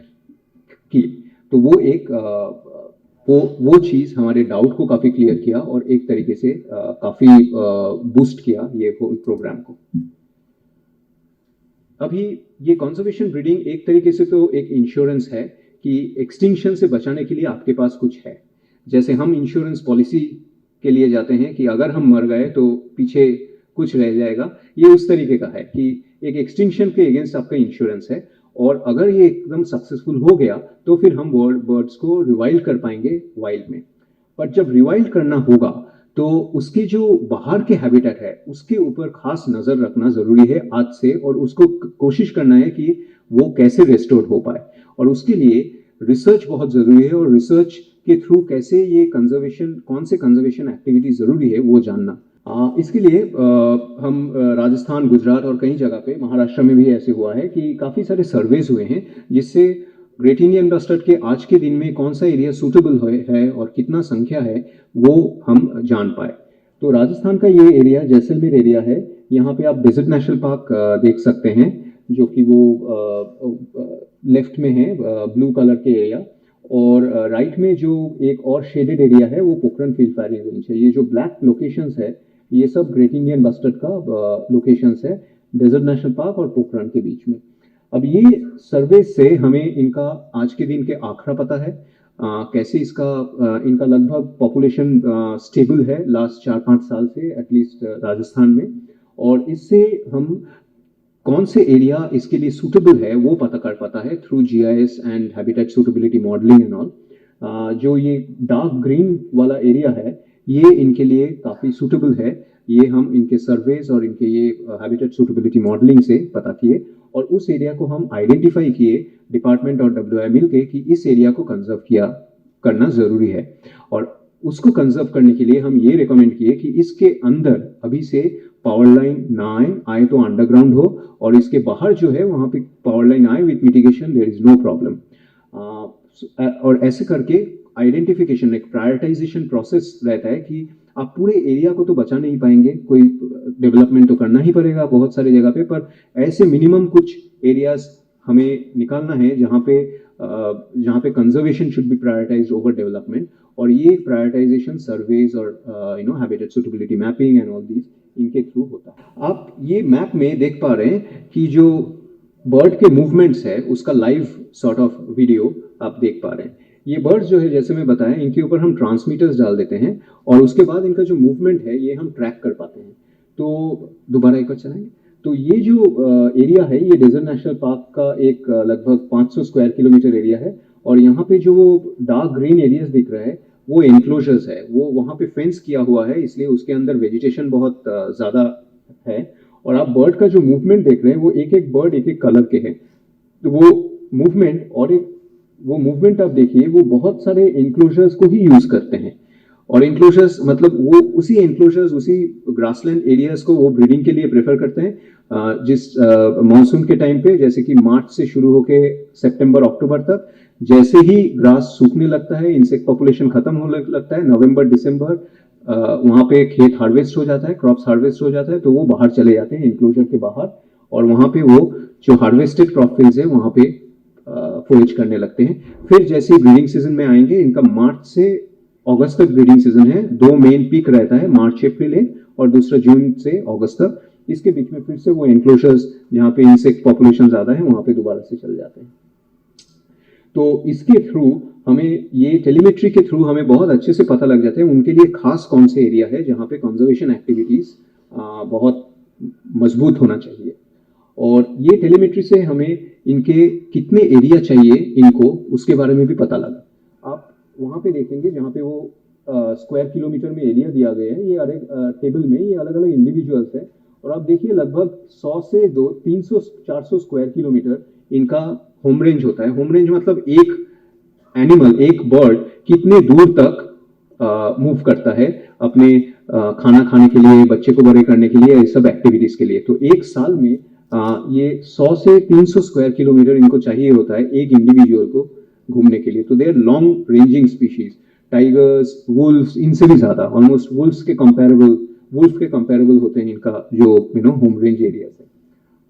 किए। तो वो एक वो चीज़ हमारे डाउट को काफ़ी क्लियर किया और एक तरीके से काफ़ी बूस्ट किया ये होल प्रोग्राम को। अभी ये कंजर्वेशन ब्रीडिंग एक तरीके से तो एक इंश्योरेंस है कि एक्सटिंक्शन से बचाने के लिए आपके पास कुछ है। जैसे हम इंश्योरेंस पॉलिसी के लिए जाते हैं कि अगर हम मर गए तो पीछे कुछ रह जाएगा, ये उस तरीके का है कि एक एक्सटिंक्शन के अगेंस्ट आपका इंश्योरेंस है। और अगर ये एकदम सक्सेसफुल हो गया तो फिर हम बर्ड्स को रिवाइल्ड कर पाएंगे वाइल्ड में। पर जब रिवाइल्ड करना होगा तो उसके जो बाहर के हैबिटेट है उसके ऊपर खास नज़र रखना ज़रूरी है आज से, और उसको कोशिश करना है कि वो कैसे रेस्टोर हो पाए। और उसके लिए रिसर्च बहुत ज़रूरी है, और रिसर्च के थ्रू कैसे ये कंजर्वेशन, कौन से कंजर्वेशन एक्टिविटी ज़रूरी है वो जानना। इसके लिए हम राजस्थान, गुजरात और कई जगह पे, महाराष्ट्र में भी ऐसे हुआ है कि काफ़ी सारे सर्वेज हुए हैं जिससे ग्रेट इंडियन बस्टर्ड के आज के दिन में कौन सा एरिया सूटेबल है और कितना संख्या है वो हम जान पाए। तो राजस्थान का ये एरिया जैसलमेर एरिया है, यहाँ पे आप डेजर्ट नेशनल पार्क देख सकते हैं जो कि वो लेफ्ट में है ब्लू कलर के एरिया, और राइट में जो एक और शेडेड एरिया है वो पोखरन फील्ड फायरिंग रेंज है। ये जो ब्लैक लोकेशंस है ये सब ग्रेट इंडियन बस्टर्ड का लोकेशंस है डेजर्ट नेशनल पार्क और पोखरन के बीच में। अब ये सर्वे से हमें इनका आज के दिन के आंकड़ा पता है, कैसे इनका लगभग पॉपुलेशन स्टेबल है लास्ट 4-5 साल से एटलीस्ट राजस्थान में, और इससे हम कौन से एरिया इसके लिए सूटेबल है वो पता कर पाता है through GIS and habitat suitability modelling and all. जो ये डार्क ग्रीन वाला एरिया है ये इनके लिए काफ़ी सूटेबल है, ये हम इनके सर्वेज और इनके ये हैबिटेट सूटेबिलिटी मॉडलिंग से पता किए, और उस एरिया को हम आइडेंटिफाई किए डिपार्टमेंट और डब्ल्यूआई मिल के कि इस एरिया को कंजर्व करना ज़रूरी है। और उसको कंजर्व करने के लिए हम ये रिकमेंड किए कि इसके अंदर अभी से पावर लाइन ना आए तो अंडरग्राउंड हो, और इसके बाहर जो है वहाँ पे पावर लाइन आए with mitigation, there is no problem. और ऐसे करके आइडेंटिफिकेशन, एक प्रायोरिटाइजेशन प्रोसेस रहता है कि आप पूरे एरिया को तो बचा नहीं पाएंगे, कोई डेवलपमेंट तो करना ही पड़ेगा बहुत सारी जगह पे, पर ऐसे मिनिमम कुछ एरियाज हमें निकालना है जहाँ पे conservation should be prioritised over development, और ये प्रायोरिटाइजेशन सर्वेज और habitat suitability mapping and all these इनके थ्रू होता है। आप ये मैप में देख पा रहे हैं कि जो बर्ड के मूवमेंट्स है उसका लाइव सॉर्ट ऑफ वीडियो आप देख पा रहे हैं। ये बर्ड्स जो है जैसे मैं बताया इनके ऊपर हम ट्रांसमीटर्स डाल देते हैं और उसके बाद इनका जो मूवमेंट है ये हम ट्रैक कर पाते हैं। तो दोबारा एक बार चलाएंगे। तो ये जो एरिया है ये डेजर्ट नेशनल पार्क का एक लगभग 500 स्क्वायर किलोमीटर एरिया है, और यहाँ पे जो डार्क ग्रीन एरियाज दिख रहा है वो एनक्लोजर्स है, वो वहाँ पे फेंस किया हुआ है, इसलिए उसके अंदर वेजिटेशन बहुत ज़्यादा है। और आप बर्ड का जो मूवमेंट देख रहे हैं वो एक एक बर्ड एक एक कलर के हैं, तो वो मूवमेंट आप देखिए वो बहुत सारे एनक्लोजर्स को ही यूज करते हैं, और एनक्लोजर्स मतलब वो उसी एनक्लोजर्स उसी ग्रासलैंड एरियाज को वो ब्रीडिंग के लिए प्रेफर करते हैं। जिस मानसून के टाइम पे जैसे कि मार्च से शुरू होके सितंबर अक्टूबर तक, जैसे ही ग्रास सूखने लगता है, इंसेक्ट पॉपुलेशन खत्म होने लगता है, नवंबर दिसंबर वहाँ पे खेत हार्वेस्ट हो जाता है, क्रॉप्स हार्वेस्ट हो जाता है, तो वो बाहर चले जाते हैं एनक्लोजर के बाहर, और वहाँ पे वो जो हार्वेस्टेड क्रॉप फील्ड्स है वहाँ पे फोरेज करने लगते हैं। फिर जैसे ब्रीडिंग सीजन में आएंगे, इनका मार्च से अगस्त तक ब्रीडिंग सीजन है, 2 मेन पीक रहता है, मार्च अप्रैल है और दूसरा जून से अगस्त तक। इसके बीच में फिर से वो एनक्लोजर्स जहाँ पे इंसेक्ट पॉपुलेशन ज्यादा है वहाँ पे दोबारा से चल जाते हैं। तो इसके थ्रू हमें ये टेलीमेट्री के थ्रू हमें बहुत अच्छे से पता लग जाता है उनके लिए खास कौन से एरिया है जहाँ पे कंजर्वेशन एक्टिविटीज बहुत मजबूत होना चाहिए, और ये टेलीमेट्री से हमें इनके कितने एरिया चाहिए इनको उसके बारे में भी पता लगा। आप वहाँ पे देखेंगे जहाँ पे वो स्क्वायर किलोमीटर में एरिया दिया गया है, ये अलग टेबल में ये अलग अलग इंडिविजुअल्स है, और आप देखिए लगभग 100 से 300-400 स्क्वायर किलोमीटर इनका होम रेंज होता है। होम रेंज मतलब एक एनिमल, एक बर्ड कितने दूर तक मूव करता है अपने खाना खाने के लिए, बच्चे को बड़े करने के लिए, ये सब एक्टिविटीज के लिए। तो एक साल में ये 100 से 300 स्क्वायर किलोमीटर इनको चाहिए होता है एक इंडिविजुअल को घूमने के लिए। तो they are long ranging species, tigers, wolfs, इनसे भी ज्यादा, ऑलमोस्ट वुल्फ के कंपेरेबल होते हैं इनका जो होम रेंज एरिया है।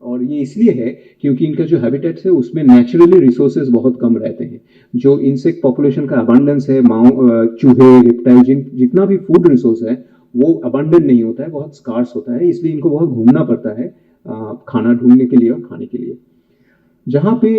और ये इसलिए है क्योंकि इनका जो हैबिटेट्स है उसमें नेचुरली रिसोर्सेज बहुत कम रहते हैं। जो इंसेक्ट पॉपुलेशन का अबंडेंस है, चूहे, रेप्टाइल, जितना भी फूड रिसोर्स है वो अबंडेंट नहीं होता है, बहुत स्कार्स होता है, इसलिए इनको बहुत घूमना पड़ता है खाना ढूंढने के लिए और खाने के लिए। जहाँ पे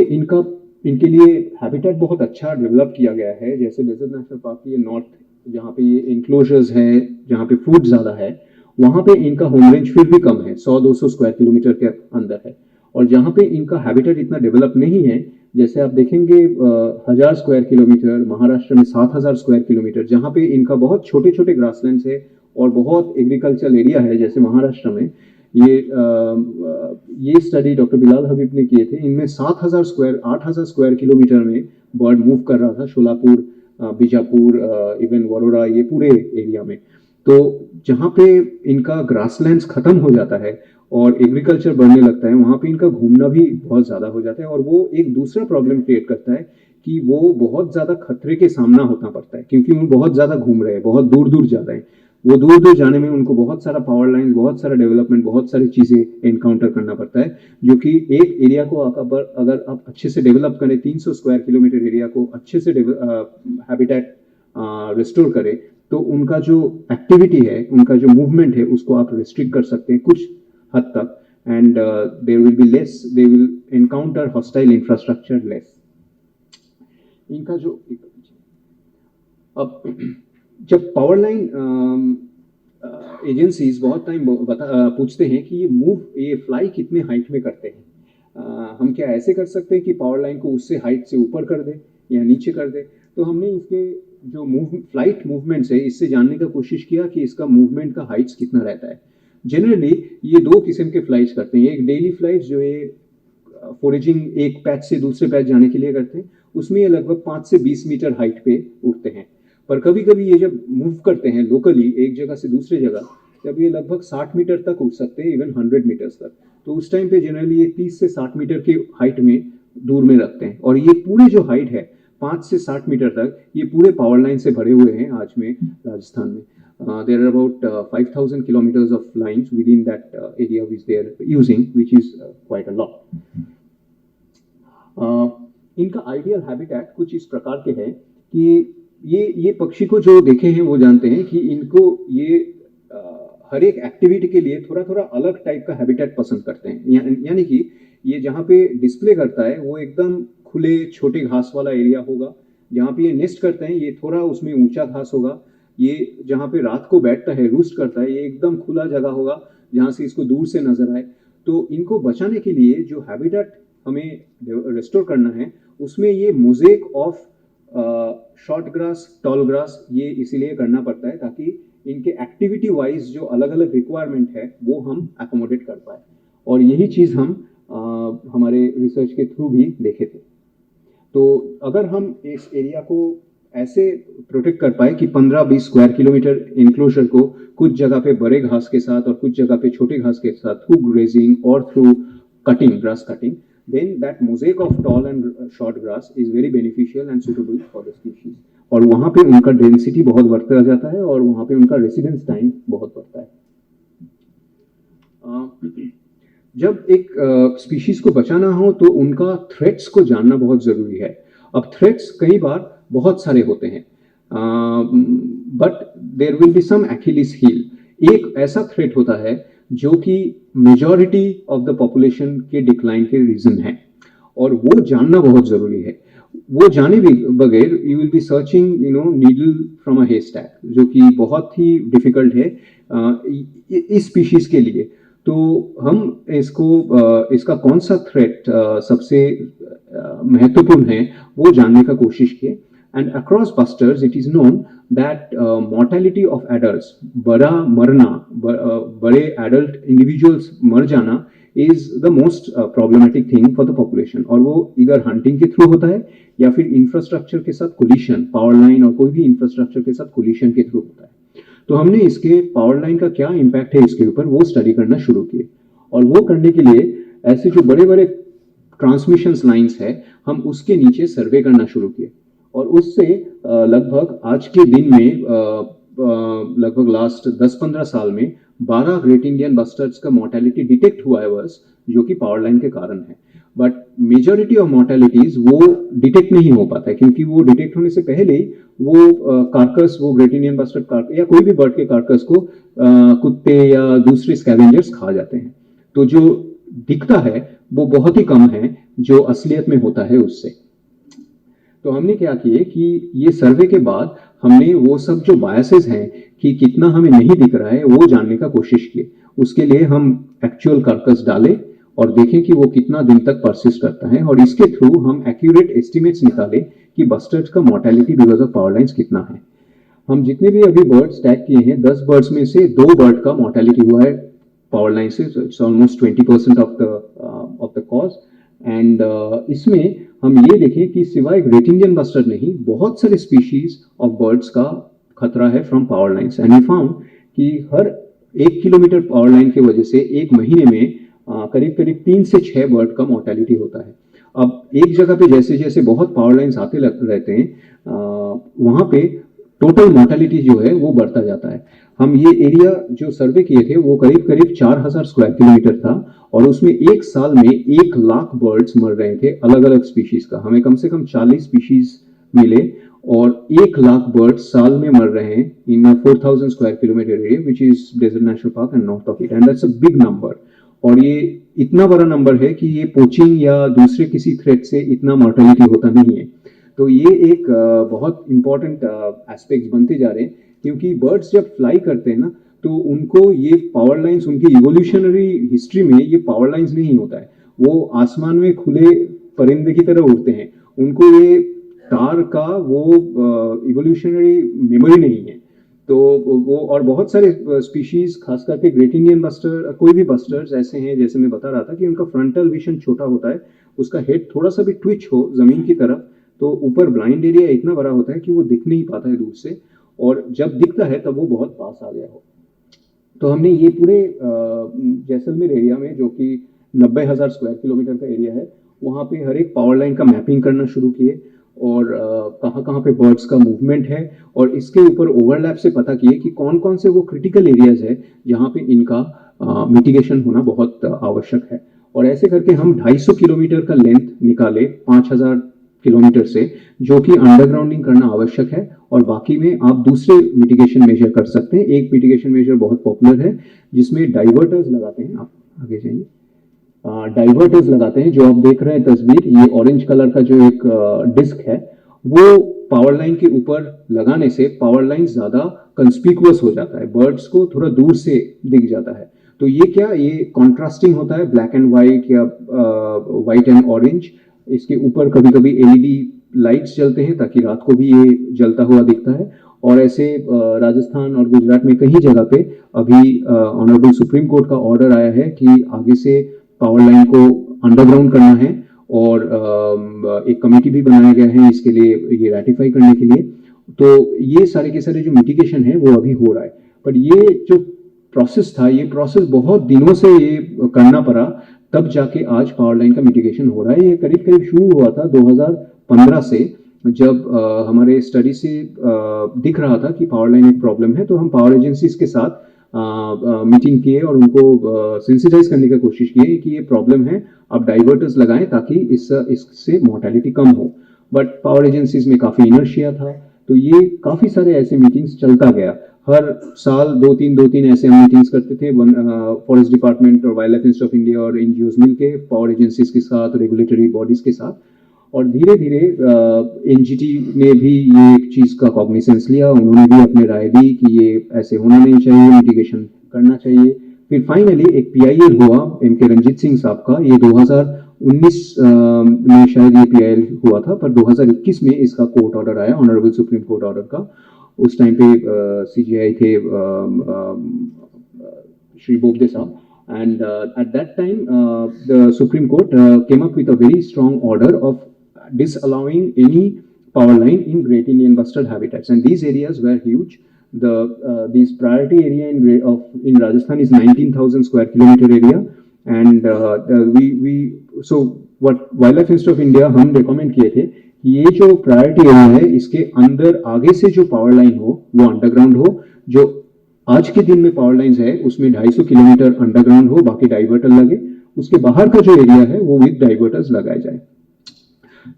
इनके लिए हैबिटेट बहुत अच्छा डेवलप किया गया है, जैसे डेजर्ट नेशनल पार्क की नॉर्थ जहाँ पे ये इंक्लोजर्स है, जहाँ पे फूड ज़्यादा है, वहाँ पे इनका होम रेंज फिर भी कम है, 100-200 स्क्वायर किलोमीटर के अंदर है। और जहाँ पे इनका हैबिटेट इतना डेवलप नहीं है, जैसे आप देखेंगे 1000 स्क्वायर किलोमीटर, महाराष्ट्र में 7000 स्क्वायर किलोमीटर, जहाँ पे इनका बहुत छोटे छोटे ग्रासलैंड्स है और बहुत एग्रीकल्चर एरिया है, जैसे महाराष्ट्र में ये स्टडी डॉक्टर बिलाल हबीब ने किए थे। इनमें 8000 स्क्वायर किलोमीटर में बर्ड मूव कर रहा था, शोलापुर, बीजापुर, इवन वरोरा, ये पूरे एरिया में। तो जहाँ पे इनका ग्रासलैंड्स खत्म हो जाता है और एग्रीकल्चर बढ़ने लगता है, वहाँ पे इनका घूमना भी बहुत ज़्यादा हो जाता है, और वो एक दूसरा प्रॉब्लम क्रिएट करता है कि वो बहुत ज़्यादा खतरे के सामना होना पड़ता है, क्योंकि वो बहुत ज़्यादा घूम रहे हैं, बहुत दूर दूर जा रहे हैं। वो दूर दूर जाने में उनको बहुत सारा पावर लाइन, बहुत सारा डेवलपमेंट, बहुत सारी चीज़ें एनकाउंटर करना पड़ता है, जो कि एक एरिया को अगर आप अच्छे से डेवलप करें, 300 स्क्वायर किलोमीटर एरिया को अच्छे से हैबिटेट रिस्टोर करें, तो उनका जो एक्टिविटी है, उनका जो मूवमेंट है, उसको आप रिस्ट्रिक्ट कर सकते हैं कुछ हद तक, and they will encounter hostile infrastructure less. इनका जो अब जब पावर लाइन एजेंसीज बहुत टाइम पूछते हैं कि ये फ्लाई कितने हाइट में करते हैं, हम क्या ऐसे कर सकते हैं कि पावर लाइन को उससे हाइट से ऊपर कर दे या नीचे कर दे। तो हमने इसके जो फ्लाइट मूवमेंट्स है इससे जानने का कोशिश किया कि इसका मूवमेंट का हाइट्स कितना रहता है। जनरली ये दो किस्म के फ्लाइट्स करते हैं, एक डेली फ्लाइट्स जो ये फोरेजिंग एक पैच से दूसरे पैच जाने के लिए करते हैं, उसमें ये लगभग 5 से 20 मीटर हाइट पे उड़ते हैं। पर कभी कभी ये जब मूव करते हैं लोकली एक जगह से दूसरे जगह, जब ये लगभग 60 मीटर तक उड़ सकते हैं, इवन 100 मीटर्स तक, तो उस टाइम पे जनरली ये 30 से 60 मीटर की हाइट में दूर में रखते हैं। और ये पूरे जो हाइट है 5 से 60 मीटर तक, ये पूरे पावर लाइन से भरे हुए हैं आज में राजस्थान में। There are about 5,000 kilometers of lines within that area which they are using, which is quite a lot. इनका आइडियल हैबिटेट कुछ इस प्रकार के है कि ये पक्षी को जो देखे हैं वो जानते हैं कि इनको ये हर एक एक्टिविटी के लिए थोड़ा थोड़ा अलग टाइप का हैबिटेट पसंद करते हैं। यानी कि ये जहाँ पे डिस्प्ले करता है वो एकदम खुले छोटे घास वाला एरिया होगा, जहाँ पे ये नेस्ट करते हैं ये थोड़ा उसमें ऊंचा घास होगा, ये जहाँ पे रात को बैठता है रूस्ट करता है ये एकदम खुला जगह होगा जहाँ से इसको दूर से नजर आए। तो इनको बचाने के लिए जो हैबिटेट हमें रेस्टोर करना है उसमें ये mosaic of short grass tall grass ये इसीलिए करना पड़ता है ताकि इनके एक्टिविटी वाइज जो अलग अलग रिक्वायरमेंट है वो हम एकोमोडेट कर पाए। और यही चीज़ हम हमारे रिसर्च के थ्रू भी देखे थे। तो अगर हम इस एरिया को ऐसे प्रोटेक्ट कर पाए कि 15-20 स्क्वायर किलोमीटर इनक्लोजर को कुछ जगह पे बड़े घास के साथ और कुछ जगह पे छोटे घास के साथ थ्रू ग्रेजिंग और through cutting grass cutting, then that mosaic of tall and short grass is very beneficial and suitable for the species. और वहाँ पे उनका डेंसिटी बहुत बढ़ता जाता है और वहाँ पे उनका रेसिडेंस टाइम बहुत बढ़ता है। जब एक स्पीशीज को बचाना हो तो उनका थ्रेट्स को जानना बहुत ज़रूरी है। अब थ्रेट्स कई बार बहुत सारे होते हैं, but there will be some Achilles heel. एक ऐसा थ्रेट होता है जो कि मेजॉरिटी ऑफ द पॉपुलेशन के डिक्लाइन के रीजन है और वो जानना बहुत ज़रूरी है। वो जाने बगैर you will be searching needle from a haystack, जो कि बहुत ही डिफिकल्ट है इस स्पीशीज के लिए। तो हम इसका कौन सा थ्रेट सबसे महत्वपूर्ण है वो जानने का कोशिश किए। And across busters it is known that mortality of adults, बड़ा मरना, बड़े एडल्ट इंडिविजुअल्स मर जाना is the most problematic thing for the population. और वो इधर हंटिंग के थ्रू होता है या फिर इंफ्रास्ट्रक्चर के साथ कोलिशन, पावर लाइन और कोई भी इंफ्रास्ट्रक्चर के साथ कोलिशन के थ्रू होता है। तो हमने इसके पावर लाइन का क्या इम्पैक्ट है इसके ऊपर वो स्टडी करना शुरू किए। और वो करने के लिए ऐसे जो बड़े बड़े ट्रांसमिशन लाइन्स है हम उसके नीचे सर्वे करना शुरू किए। और उससे लगभग आज के दिन में लगभग लास्ट 10-15 साल में 12 ग्रेट इंडियन बस्टर्ड्स का मोर्टेलिटी डिटेक्ट हुआ है बस, जो कि पावर लाइन के कारण है। बट मेजॉरिटी ऑफ मोर्टेलिटीज वो डिटेक्ट नहीं हो पाता है क्योंकि वो डिटेक्ट होने से पहले ही वो कार्कस, वो ग्रेट इंडियन बस्टर्ड कार्कस या कोई भी बर्ड के कार्कस को कुत्ते या दूसरे स्कैवेंजर्स खा जाते हैं। तो जो दिखता है वो बहुत ही कम है जो असलियत में होता है उससे। तो हमने क्या किए कि ये सर्वे के बाद हमने वो सब जो बायसेस हैं कि कितना हमें नहीं दिख रहा है वो जानने का कोशिश किए। उसके लिए हम एक्चुअल कार्कस डाले और देखें कि वो कितना दिन तक परसिस्ट करता है और इसके थ्रू हम एक्यूरेट एस्टिमेट्स निकाले कि बस्टर्ड्स का mortality because of power lines कितना है। हम जितने भी अभी बर्ड्स टैग किए हैं 10 बर्ड्स में से 2 बर्ड का मोर्टेलिटी हुआ है पावर लाइन से, it's almost 20% of the cause. And इसमें हम ये देखें कि सिवाय ग्रेट इंडियन बस्टर्ड नहीं बहुत सारे स्पीशीज ऑफ बर्ड्स का खतरा है from power lines. And we found कि हर 1 किलोमीटर पावर लाइन की वजह से एक महीने में करीब करीब 3 से 6 बर्ड का मोर्टेलिटी होता है। अब एक जगह पे जैसे जैसे बहुत पावर लाइन्स आते रहते हैं वहाँ पे टोटल मोर्टेलिटी जो है वो बढ़ता जाता है। हम ये एरिया जो सर्वे किए थे वो करीब करीब 4000 स्क्वायर किलोमीटर था और उसमें एक साल में 1 लाख बर्ड्स मर रहे थे अलग अलग स्पीशीज का। हमें कम से कम 40 स्पीशीज मिले और 1 लाख बर्ड्स साल में मर रहे हैं in 4000 square kilometre area which is desert national park and north of it, and that's a big number. और ये इतना बड़ा नंबर है कि ये पोचिंग या दूसरे किसी थ्रेट से इतना मॉर्टेलिटी होता नहीं है। तो ये एक बहुत इंपॉर्टेंट एस्पेक्ट्स बनते जा रहे हैं, क्योंकि बर्ड्स जब फ्लाई करते हैं ना, तो उनको ये पावर लाइन्स, उनकी इवोल्यूशनरी हिस्ट्री में ये पावर लाइन्स नहीं होता है। वो आसमान में खुले परिंदे की तरह उड़ते हैं, उनको ये तार का वो इवोल्यूशनरी मेमोरी नहीं है। तो वो और बहुत सारे स्पीशीज, खास करके ग्रेट इंडियन बस्टर, कोई भी बस्टर्स ऐसे हैं, जैसे मैं बता रहा था कि उनका फ्रंटल विजन छोटा होता है, उसका हेड थोड़ा सा भी ट्विच हो जमीन की तरफ तो ऊपर ब्लाइंड एरिया इतना बड़ा होता है कि वो दिख नहीं पाता है दूर से, और जब दिखता है तब वो बहुत पास आ गया हो। तो हमने ये पूरे जैसलमेर एरिया में, जो कि 90,000 स्क्वायर किलोमीटर का एरिया है, वहाँ पे हर एक पावर लाइन का मैपिंग करना शुरू किए, और कहाँ कहाँ पे बर्ड्स का मूवमेंट है, और इसके ऊपर ओवरलैप से पता किए कि कौन कौन से वो क्रिटिकल एरियाज है जहाँ पे इनका मिटिगेशन होना बहुत आवश्यक है। और ऐसे करके हम 250 किलोमीटर का लेंथ निकाले 5,000 किलोमीटर से, जो कि अंडरग्राउंडिंग करना आवश्यक है, और बाकी में आप दूसरे मिटिगेशन मेजर कर सकते हैं। एक मिटिगेशन मेजर बहुत पॉपुलर है जिसमें डाइवर्टर्स लगाते हैं, आप आगे जाइए, डाइवर्टर्स लगाते हैं। जो आप देख रहे हैं तस्वीर, ये ऑरेंज कलर का जो एक डिस्क है, वो पावर लाइन के ऊपर लगाने से पावर लाइन ज्यादा कंस्पिकुअस हो जाता है, बर्ड्स को थोड़ा दूर से दिख जाता है। तो ये क्या, ये कॉन्ट्रास्टिंग होता है, ब्लैक एंड व्हाइट या व्हाइट एंड ऑरेंज। इसके ऊपर कभी कभी एलईडी लाइट्स जलते हैं ताकि रात को भी ये जलता हुआ दिखता है। और ऐसे राजस्थान और गुजरात में कई जगह पे अभी ऑनरेबल सुप्रीम कोर्ट का ऑर्डर आया है कि आगे से पावर लाइन को अंडरग्राउंड करना है, और एक कमेटी भी बनाया गया है इसके लिए, ये रेटिफाई करने के लिए। तो ये सारे के सारे जो मिटिगेशन है वो अभी हो रहा है, पर ये जो प्रोसेस था, ये प्रोसेस बहुत दिनों से ये करना पड़ा, तब जाके आज पावर लाइन का मिटिगेशन हो रहा है। ये करीब करीब शुरू हुआ था 2015 से, जब हमारे स्टडी से दिख रहा था कि पावर लाइन एक प्रॉब्लम है, तो हम पावर एजेंसीज के साथ मीटिंग किए और उनको सेंसिटाइज करने की कोशिश की कि ये प्रॉब्लम है, आप डाइवर्टर्स लगाएं ताकि इससे मोर्टेलिटी कम हो। बट पावर एजेंसीज में काफ़ी इनर्शिया था, तो ये काफ़ी सारे ऐसे मीटिंग्स चलता गया। हर साल दो तीन ऐसे हम मीटिंग्स करते थे, फॉरेस्ट डिपार्टमेंट और wild life institute of India और एनजीओज मिलके, पावर एजेंसीज के साथ, रेगुलेटरी बॉडीज के साथ। और धीरे धीरे एनजीटी ने भी ये एक चीज़ का कॉग्निसेंस लिया, उन्होंने भी अपनी राय दी कि ये ऐसे होना नहीं चाहिए, मिटिगेशन करना चाहिए। फिर फाइनली एक पीआईएल हुआ एमके रंजीत सिंह साहब का, ये 2019 में शायद ये पीआईएल हुआ था, पर 2021 में इसका कोर्ट ऑर्डर आया, ऑनरेबल सुप्रीम कोर्ट ऑर्डर का। उस टाइम पे सीजीआई थे श्री बोबडे साहब, and at that time the Supreme Court came up with a very strong order of disallowing any power line in Great Indian Bustard habitats, and these areas were huge. These priority area in Rajasthan is 19,000 square kilometer area, and so what Wildlife Institute of India हम recommend किए थे कि ये जो प्रायोरिटी एरिया है, इसके अंदर आगे से जो पावर लाइन हो वो अंडरग्राउंड हो, जो आज के दिन में पावर लाइन्स है उसमें 250 किलोमीटर अंडरग्राउंड हो, बाकी डाइवर्टर लगे, उसके बाहर का जो एरिया है वो विद डाइवर्टर्स लगाए जाए।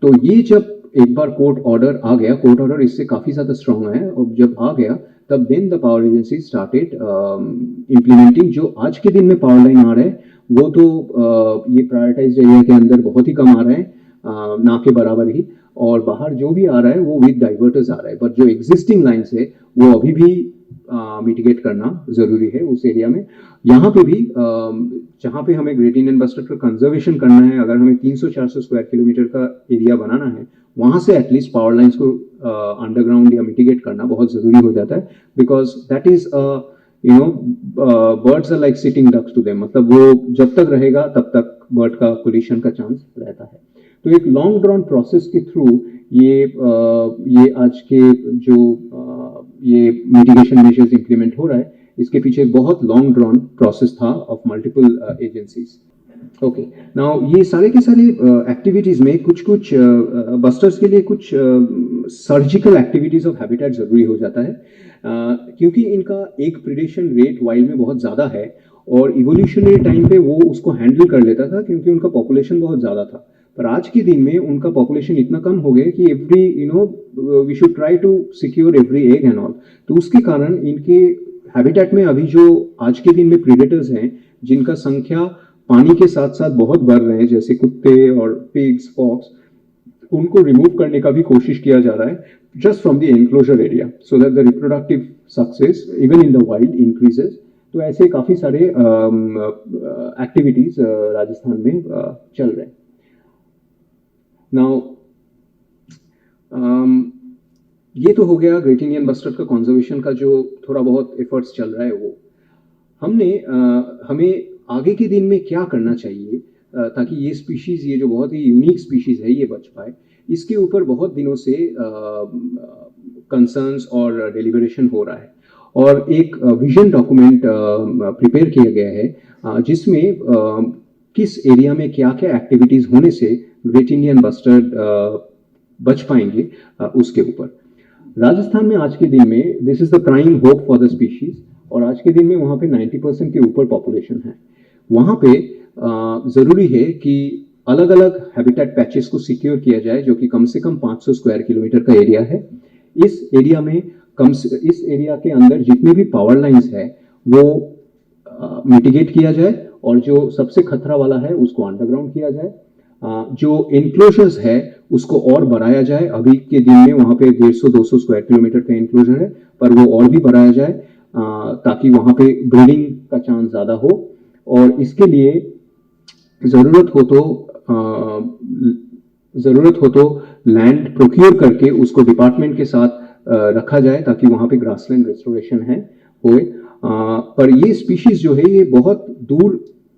तो ये जब एक बार कोर्ट ऑर्डर आ गया, कोर्ट ऑर्डर इससे काफी ज्यादा स्ट्रांग है, और जब आ गया तब then the power agency started implementing. जो आज के दिन में पावर लाइन आ रहा है वो तो ये प्रायोरिटाइज्ड एरिया के अंदर बहुत ही कम आ रहा है, ना के बराबर ही, और बाहर जो भी आ रहा है वो विद डाइवर्टर्स आ रहा है। बट जो एग्जिस्टिंग लाइन्स है वो अभी भी मिटिगेट करना जरूरी है उस एरिया में। यहाँ पे भी जहाँ पे हमें ग्रेट इंडियन बस्टर्ड का कंजर्वेशन करना है, अगर हमें 300-400 स्क्वायर किलोमीटर का एरिया बनाना है, वहाँ से एटलीस्ट पावर लाइन्स को अंडरग्राउंड या मिटिगेट करना बहुत जरूरी हो जाता है, because that is birds are like sitting ducks to them, मतलब वो जब तक रहेगा तब तक बर्ड का कोलिशन का चांस रहता है। तो एक लॉन्ग ड्रॉन प्रोसेस के थ्रू ये आज के जो ये मिटिगेशन मेजर्स इंप्लीमेंट हो रहा है, इसके पीछे बहुत लॉन्ग ड्रॉन प्रोसेस था of multiple agencies. Okay, now ये सारे के सारे एक्टिविटीज में कुछ बस्टर्स के लिए कुछ सर्जिकल एक्टिविटीज ऑफ हैबिटेट जरूरी हो जाता है, क्योंकि इनका एक प्रिडेशन रेट वाइल्ड में बहुत ज़्यादा है, और इवोल्यूशनरी टाइम पे वो उसको हैंडल कर लेता था क्योंकि उनका पॉपुलेशन बहुत ज़्यादा था। पर आज के दिन में उनका पॉपुलेशन इतना कम हो गया कि we should try to secure every egg and all. तो उसके कारण इनके हैबिटेट में अभी जो आज के दिन में प्रेडेटर्स हैं जिनका संख्या पानी के साथ साथ बहुत बढ़ रहे हैं, जैसे कुत्ते और पिग्स, फॉक्स, उनको रिमूव करने का भी कोशिश किया जा रहा है just from the enclosure area so that the reproductive success even in the wild increases. तो ऐसे काफ़ी सारे एक्टिविटीज़ राजस्थान में चल रहे हैं. नाउ ये तो हो गया ग्रेट इंडियन बस्टर्ड का कंजर्वेशन का जो थोड़ा बहुत एफर्ट्स चल रहा है वो. हमें आगे के दिन में क्या करना चाहिए ताकि ये स्पीशीज़, ये जो बहुत ही यूनिक स्पीशीज़ है, ये बच पाए. इसके ऊपर बहुत दिनों से कंसर्न्स और डेलिब्रेशन हो रहा है और एक विजन डॉक्यूमेंट प्रिपेयर किया गया है जिसमें किस एरिया में क्या क्या एक्टिविटीज़ होने से ग्रेट इंडियन बस्टर्ड बच पाएंगे उसके ऊपर. राजस्थान में आज के दिन में this is the prime hope for the species और आज के दिन में वहाँ पे 90% के ऊपर पॉपुलेशन है. वहाँ पे ज़रूरी है कि अलग अलग हैबिटेट पैचेस को सिक्योर किया जाए जो कि कम से कम 500 स्क्वायर किलोमीटर का एरिया है. इस एरिया के अंदर जितने भी पावर लाइंस है वो मिटिगेट किया जाए और जो सबसे खतरा वाला है उसको अंडरग्राउंड किया जाए. जो एनक्लोजर्स है उसको और बढ़ाया जाए. अभी के दिन में वहाँ पे 150-200 स्क्वायर किलोमीटर का एनक्लोजर है पर वो और भी बढ़ाया जाए ताकि वहाँ पे ब्रीडिंग का चांस ज़्यादा हो. और इसके लिए ज़रूरत हो तो लैंड प्रोक्योर करके उसको डिपार्टमेंट के साथ रखा जाए ताकि वहाँ पे ग्रासलैंड रेस्टोरेशन होए. पर ये स्पीशीज़ जो है ये बहुत दूर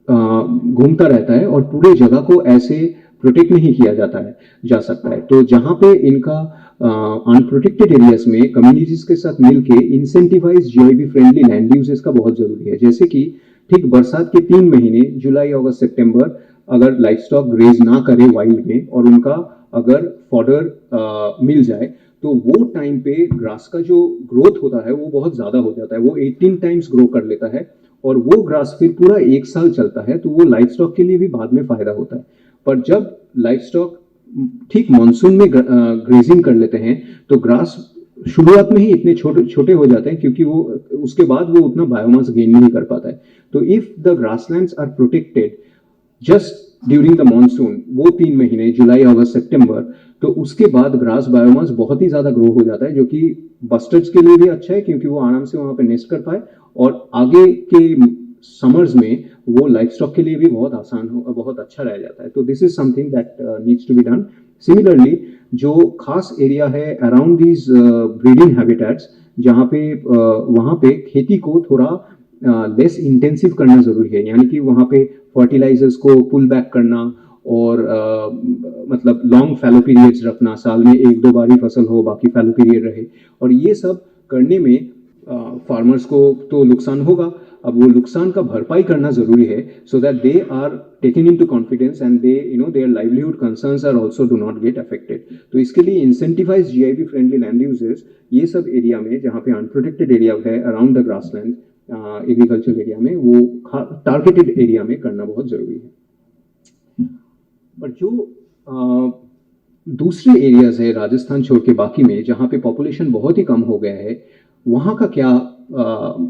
घूमता रहता है और पूरे जगह को ऐसे प्रोटेक्ट नहीं किया जा सकता है. तो जहाँ पे इनका अनप्रोटेक्टेड एरियाज में कम्युनिटीज के साथ मिलके incentivize GIB friendly land uses का बहुत जरूरी है. जैसे कि ठीक बरसात के 3 महीने जुलाई, अगस्त, सितंबर अगर लाइफ स्टॉक ग्रेज ना करे वाइल्ड में और उनका अगर फॉडर मिल जाए तो वो टाइम पे ग्रास का जो ग्रोथ होता है वो बहुत ज़्यादा हो जाता है. वो 18 टाइम्स ग्रो कर लेता है और वो ग्रास फिर पूरा 1 साल चलता है. तो वो लाइफ स्टॉक के लिए भी बाद में फायदा होता है. पर जब लाइफ स्टॉक ठीक मानसून में ग्रेजिंग कर लेते हैं तो ग्रास शुरुआत में ही इतने छोटे हो जाते हैं क्योंकि वो उसके बाद वो उतना बायोमास गेन नहीं कर पाता है. तो if the grasslands are protected just during the monsoon, वो 3 महीने जुलाई, अगस्त, सितंबर, तो उसके बाद ग्रास बायोमास बहुत ही ज्यादा ग्रो हो जाता है जो कि बस्टर्ड्स के लिए भी अच्छा है क्योंकि वो आराम से वहां पे नेस्ट कर पाए और आगे के समर्स में वो लाइफ स्टॉक के लिए भी बहुत अच्छा रह जाता है. तो this is something that needs to be done. Similarly जो खास एरिया है अराउंड दीज ब्रीडिंग हैबिटेट्स जहाँ पे वहाँ पे खेती को थोड़ा लेस इंटेंसिव करना जरूरी है. यानी कि वहाँ पे फर्टिलाइजर्स को पुल बैक करना और मतलब लॉन्ग फैलो पीरियड्स रखना, साल में 1-2 बार ही फसल हो बाकी फैलो पीरियड रहे. और ये सब करने में फार्मर्स को तो नुकसान होगा. अब वो नुकसान का भरपाई करना जरूरी है so that they are taken into confidence and their livelihood concerns are also do not get affected. तो इसके लिए incentivize GIB friendly land uses ये सब एरिया में जहाँ पे अनप्रोटेक्टेड एरिया है around the grassland agriculture area में वो टारगेटेड एरिया में करना बहुत जरूरी है. पर जो दूसरे एरियाज है राजस्थान छोड़ के बाकी में जहाँ पे पॉपुलेशन बहुत ही कम हो गया है वहाँ का क्या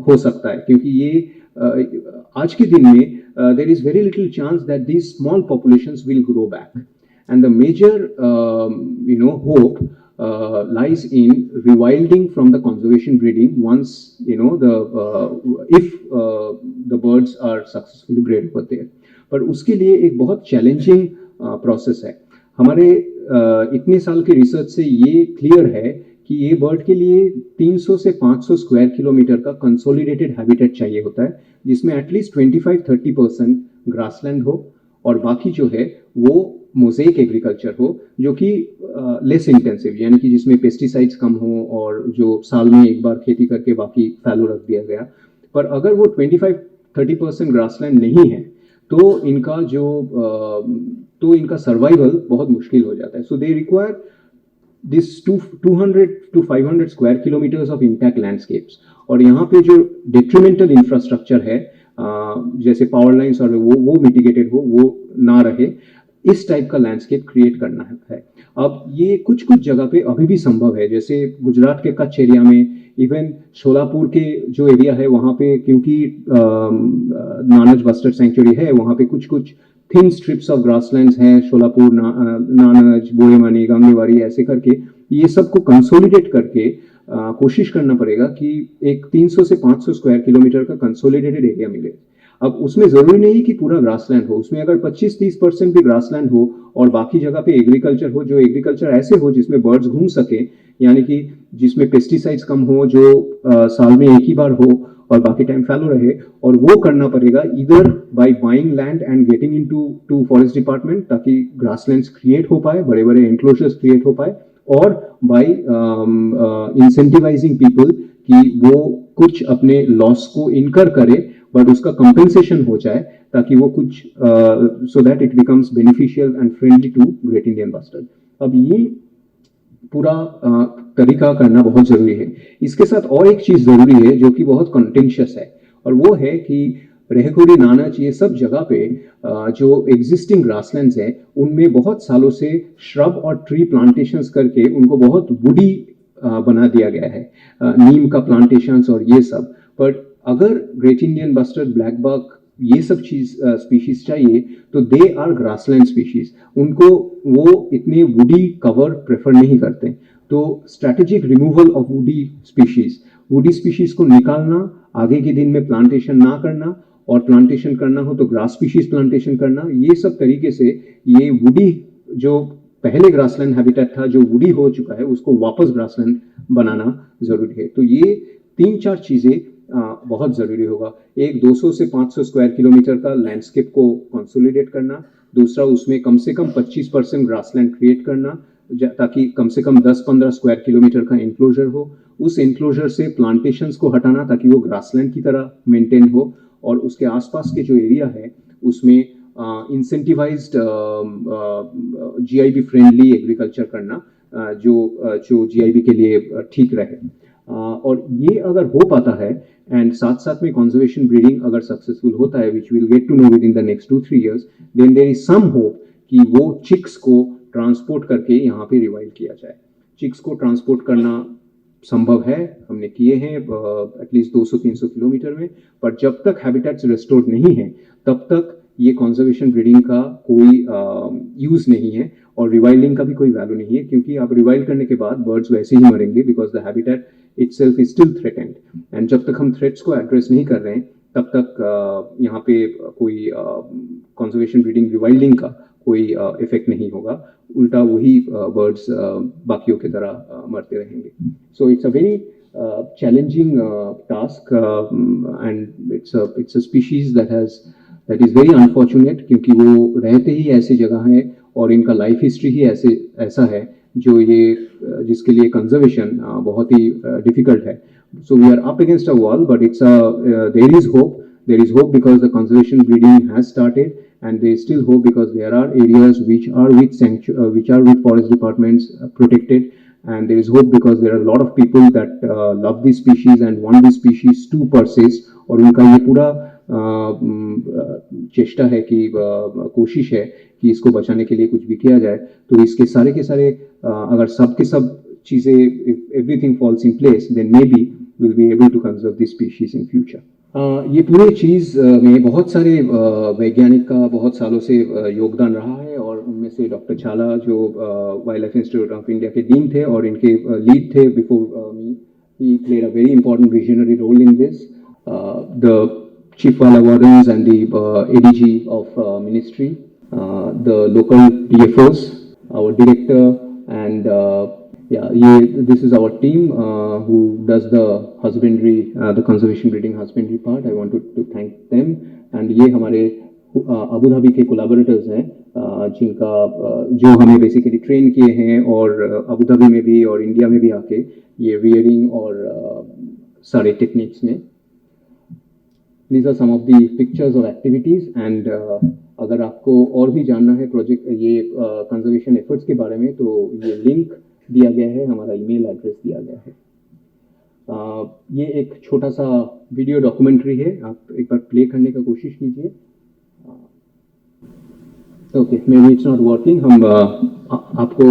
हो सकता है क्योंकि ये आज के दिन में there is very little chance that these small populations will grow back and the major hope lies in rewilding from the conservation breeding once if the birds are successfully bred over there. पर उसके लिए एक बहुत चैलेंजिंग प्रोसेस है. हमारे इतने साल के रिसर्च से ये क्लियर है कि ये बर्ड के लिए 300 से 500 स्क्वायर किलोमीटर का कंसोलिडेटेड हैबिटेट चाहिए होता है जिसमें एटलीस्ट 25-30% ग्रासलैंड हो और बाकी जो है वो मोज़ेक एग्रीकल्चर हो जो कि लेस इंटेंसिव यानी कि जिसमें पेस्टिसाइड्स कम हो और जो साल में एक बार खेती करके बाकी फैलो रख दिया गया. पर अगर वो 25-30% ग्रासलैंड नहीं है तो इनका सर्वाइवल बहुत मुश्किल हो जाता है. So they require this 200 to 500 square kilometres of intact landscapes. और यहाँ पे जो डेट्रीमेंटल इंफ्रास्ट्रक्चर है जैसे पावर लाइन्स और वो मिटिगेटेड हो, वो ना रहे, इस टाइप का लैंडस्केप क्रिएट करना है. अब ये कुछ कुछ जगह पे अभी भी संभव है, जैसे गुजरात के कच्छ एरिया में, इवन सोलापुर के जो एरिया है वहाँ पे, क्योंकि नानज बस्टर्ड सेंचुरी है, वहाँ पे कुछ कुछ थिन स्ट्रिप्स ऑफ ग्रासलैंड्स हैं, सोलापुर, नानज, बोरेमानी, गांगेवाड़ी, ऐसे करके ये सबको कंसोलिडेट करके कोशिश करना पड़ेगा कि एक 300 से 500 स्क्वायर किलोमीटर का कंसोलिडेटेड एरिया मिले। अब उसमें जरूरी नहीं कि पूरा ग्रासलैंड हो, उसमें अगर 25-30% भी ग्रासलैंड हो और बाकी जगह पे एग्रीकल्चर हो, जो एग्रीकल्चर ऐसे हो जिसमें बर्ड्स घूम सके, यानी कि जिसमें पेस्टिसाइड्स कम हो, जो साल में एक ही बार हो और बाकी टाइम फैलो रहे, और वो करना पड़ेगा इधर by buying land and getting into two forest department, ताकि ग्रासलैंड्स क्रिएट हो पाए, बड़े बड़े एंक्लोजर्स क्रिएट हो पाए, और बाय इंसेंटिवाइजिंग पीपल कि वो कुछ अपने लॉस को इनकर करे, बट उसका कंपेंसेशन हो जाए, ताकि वो कुछ so that it becomes beneficial and friendly to great Indian bustard. अब ये पूरा तरीका करना बहुत जरूरी है। इसके साथ और एक चीज जरूरी है जो कि बहुत कंटेंशियस है, और वो है कि रेहकुड़ी, नानच, ये सब जगह पे जो एग्जिस्टिंग ग्रासलैंड्स हैं उनमें बहुत सालों से श्रब और ट्री प्लांटेशंस करके उनको बहुत वुडी बना दिया गया है, नीम का प्लांटेशंस और ये सब। बट अगर great Indian bustard, blackbuck, ये सब चीज स्पीशीज चाहिए तो दे आर ग्रासलैंड स्पीशीज, उनको वो इतने वुडी कवर प्रेफर नहीं करते। तो strategic removal of woody species को निकालना, आगे के दिन में प्लांटेशन ना करना, और प्लांटेशन करना हो तो ग्रास स्पीशीज प्लांटेशन करना, ये सब तरीके से ये वुडी जो पहले ग्रासलैंड हैबिटेट था जो वुडी हो चुका है उसको वापस ग्रासलैंड बनाना जरूरी है। तो ये 3-4 चीजें बहुत जरूरी होगा। एक 200 से 500 स्क्वायर किलोमीटर का लैंडस्केप को कंसोलिडेट करना, दूसरा उसमें कम से कम 25% ग्रासलैंड क्रिएट करना, ताकि कम से कम 10-15 स्क्वायर किलोमीटर का इंक्लोजर हो, उस इंक्लोजर से प्लांटेशंस को हटाना ताकि वो ग्रासलैंड की तरह मेंटेन हो, और उसके आसपास के जो एरिया है उसमें इंसेंटिवाइज्ड जीआईबी फ्रेंडली एग्रीकल्चर करना, जो जीआईबी के लिए ठीक रहे। और ये अगर हो पाता है एंड साथ साथ में कंजर्वेशन ब्रीडिंग अगर सक्सेसफुल होता है, which will get to know within the next 2-3 years, then there is some hope कि वो चिक्स को ट्रांसपोर्ट करके यहाँ पे रिवाइल्ड किया जाए। चिक्स को ट्रांसपोर्ट करना संभव है, हमने किए हैं एटलीस्ट 200-300 किलोमीटर में, पर जब तक हैबिटेट्स रिस्टोर्ड नहीं है तब तक ये कंजर्वेशन ब्रीडिंग का कोई यूज नहीं है, और रिवाइल्डिंग का भी कोई वैल्यू नहीं है, क्योंकि आप रिवाइल्ड करने के बाद बर्ड्स वैसे ही मरेंगे, because the habitat itself is still threatened, and जब तक हम थ्रेट्स को एड्रेस नहीं कर रहे हैं तब तक यहाँ पे कोई कंजर्वेशन ब्रीडिंग, रिवाइल्डिंग का कोई इफेक्ट नहीं होगा, उल्टा वही बर्ड्स बाकियों की तरह मरते रहेंगे। So it's a very challenging task, and it's a species that is very unfortunate, क्योंकि वो रहते ही ऐसी जगह है और इनका लाइफ हिस्ट्री ही ऐसा है जो ये जिसके लिए कंजर्वेशन बहुत ही डिफिकल्ट है। So we are up against a wall, but it's there is hope because the conservation breeding has started, and there is still hope because there are areas which are with forest departments protected, and there is hope because there are a lot of people that love this species and want this species to persist, और उनका ये पूरा चेष्टा है कि कोशिश है कि इसको बचाने के लिए कुछ भी किया जाए। तो इसके सारे के सारे अगर सब के सब चीज़ें, everything falls in place, then maybe will be able to conserve this species in future. ये पूरे चीज़ में बहुत सारे वैज्ञानिक का बहुत सालों से योगदान रहा है, और उनमें से डॉक्टर छाला जो wild life institute of India के डीन थे और इनके लीड थे before me, he played a very important visionary role in this. The chief wildlife wardens and the ADG of ministry, the local DFOs, our director, and this is our team who does the husbandry, the conservation breeding husbandry part. I want to thank them. And ये हमारे अबू धाबी के कोलैबोरेटर्स हैं, जिनका जो हमें बेसिकली ट्रेन किए हैं, और अबू धाबी में भी और इंडिया में भी आके ये रियरिंग और सारे टेक्निक्स में। These are some of the pictures of activities, and अगर आपको और भी जानना है प्रोजेक्ट ये कंजर्वेशन एफर्ट्स के बारे में, तो ये लिंक दिया गया है, हमारा ईमेल एड्रेस दिया गया है। ये एक छोटा सा वीडियो डॉक्यूमेंट्री है, आप एक बार प्ले करने का कोशिश कीजिए। Okay, maybe it's not working, हम आपको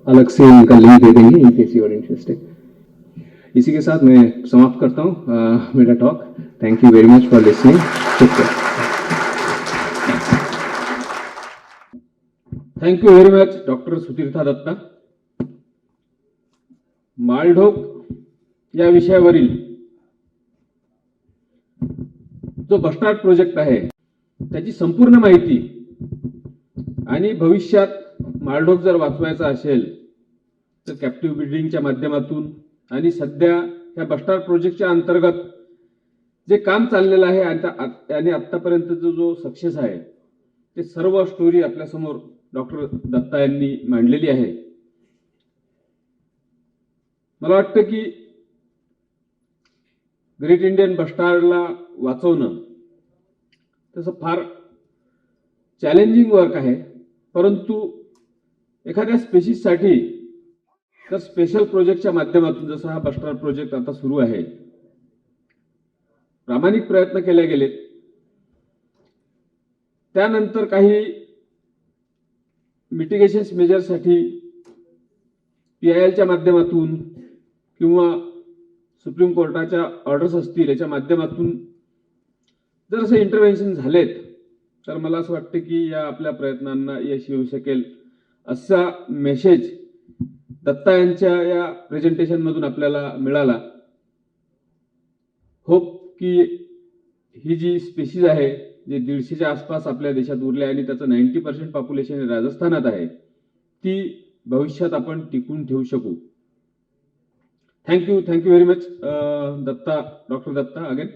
अलग से उनका लिंक दे देंगे in case you are interested. इसी के साथ मैं समाप्त करता हूँ मेरा talk. Thank you very much for listening. Thank you very much doctor Sutirtha Dutta. माळढोक या विषयावरील जो बस्टार्ड प्रोजेक्ट आहे त्याची संपूर्ण माहिती आणि भविष्यात माळढोक जर वाचवायचा असेल तर कॅप्टिव्ह ब्रीडिंगच्या माध्यमातून आणि सध्या या बस्टार्ड प्रोजेक्टच्या अंतर्गत जे काम चाललेलं आहे आणि आतापर्यंतचा जो सक्सेस आहे ते सर्व स्टोरी आपल्यासमोर डॉक्टर दत्ता यांनी मांडलेली आहे। मला वाटतं की ग्रेट इंडियन बस्टार्डला वाचवणं तसं फार चॅलेंजिंग वर्क आहे, परंतु एखाद्या स्पेशीससाठी तर स्पेशल प्रोजेक्टच्या माध्यमातून जसा हा बस्टार्ड प्रोजेक्ट आता सुरू आहे प्रामाणिक प्रयत्न केले गेलेत। त्यानंतर काही मिटिगेशन मेजरसाठी PILच्या माध्यमातून किंवा सुप्रीम कोर्टाच्या ऑर्डर्स असतील याच्या माध्यमातून जर असे इंटरव्हेन्शन झालेत तर मला असं वाटतं की या आपल्या प्रयत्नांना यश येऊ शकेल असा मेसेज दत्ता यांच्या या प्रेझेंटेशन मधून आपल्याला मिळाला। होप की ही जी स्पीशीज आहे जे 150च्या आसपास आपल्या देशात उरले आणि त्याचं 90% पॉप्युलेशन राजस्थानात आहे ती भविष्यात आपण टिकून ठेवू शकू। Thank you very much Datta, doctor Datta again.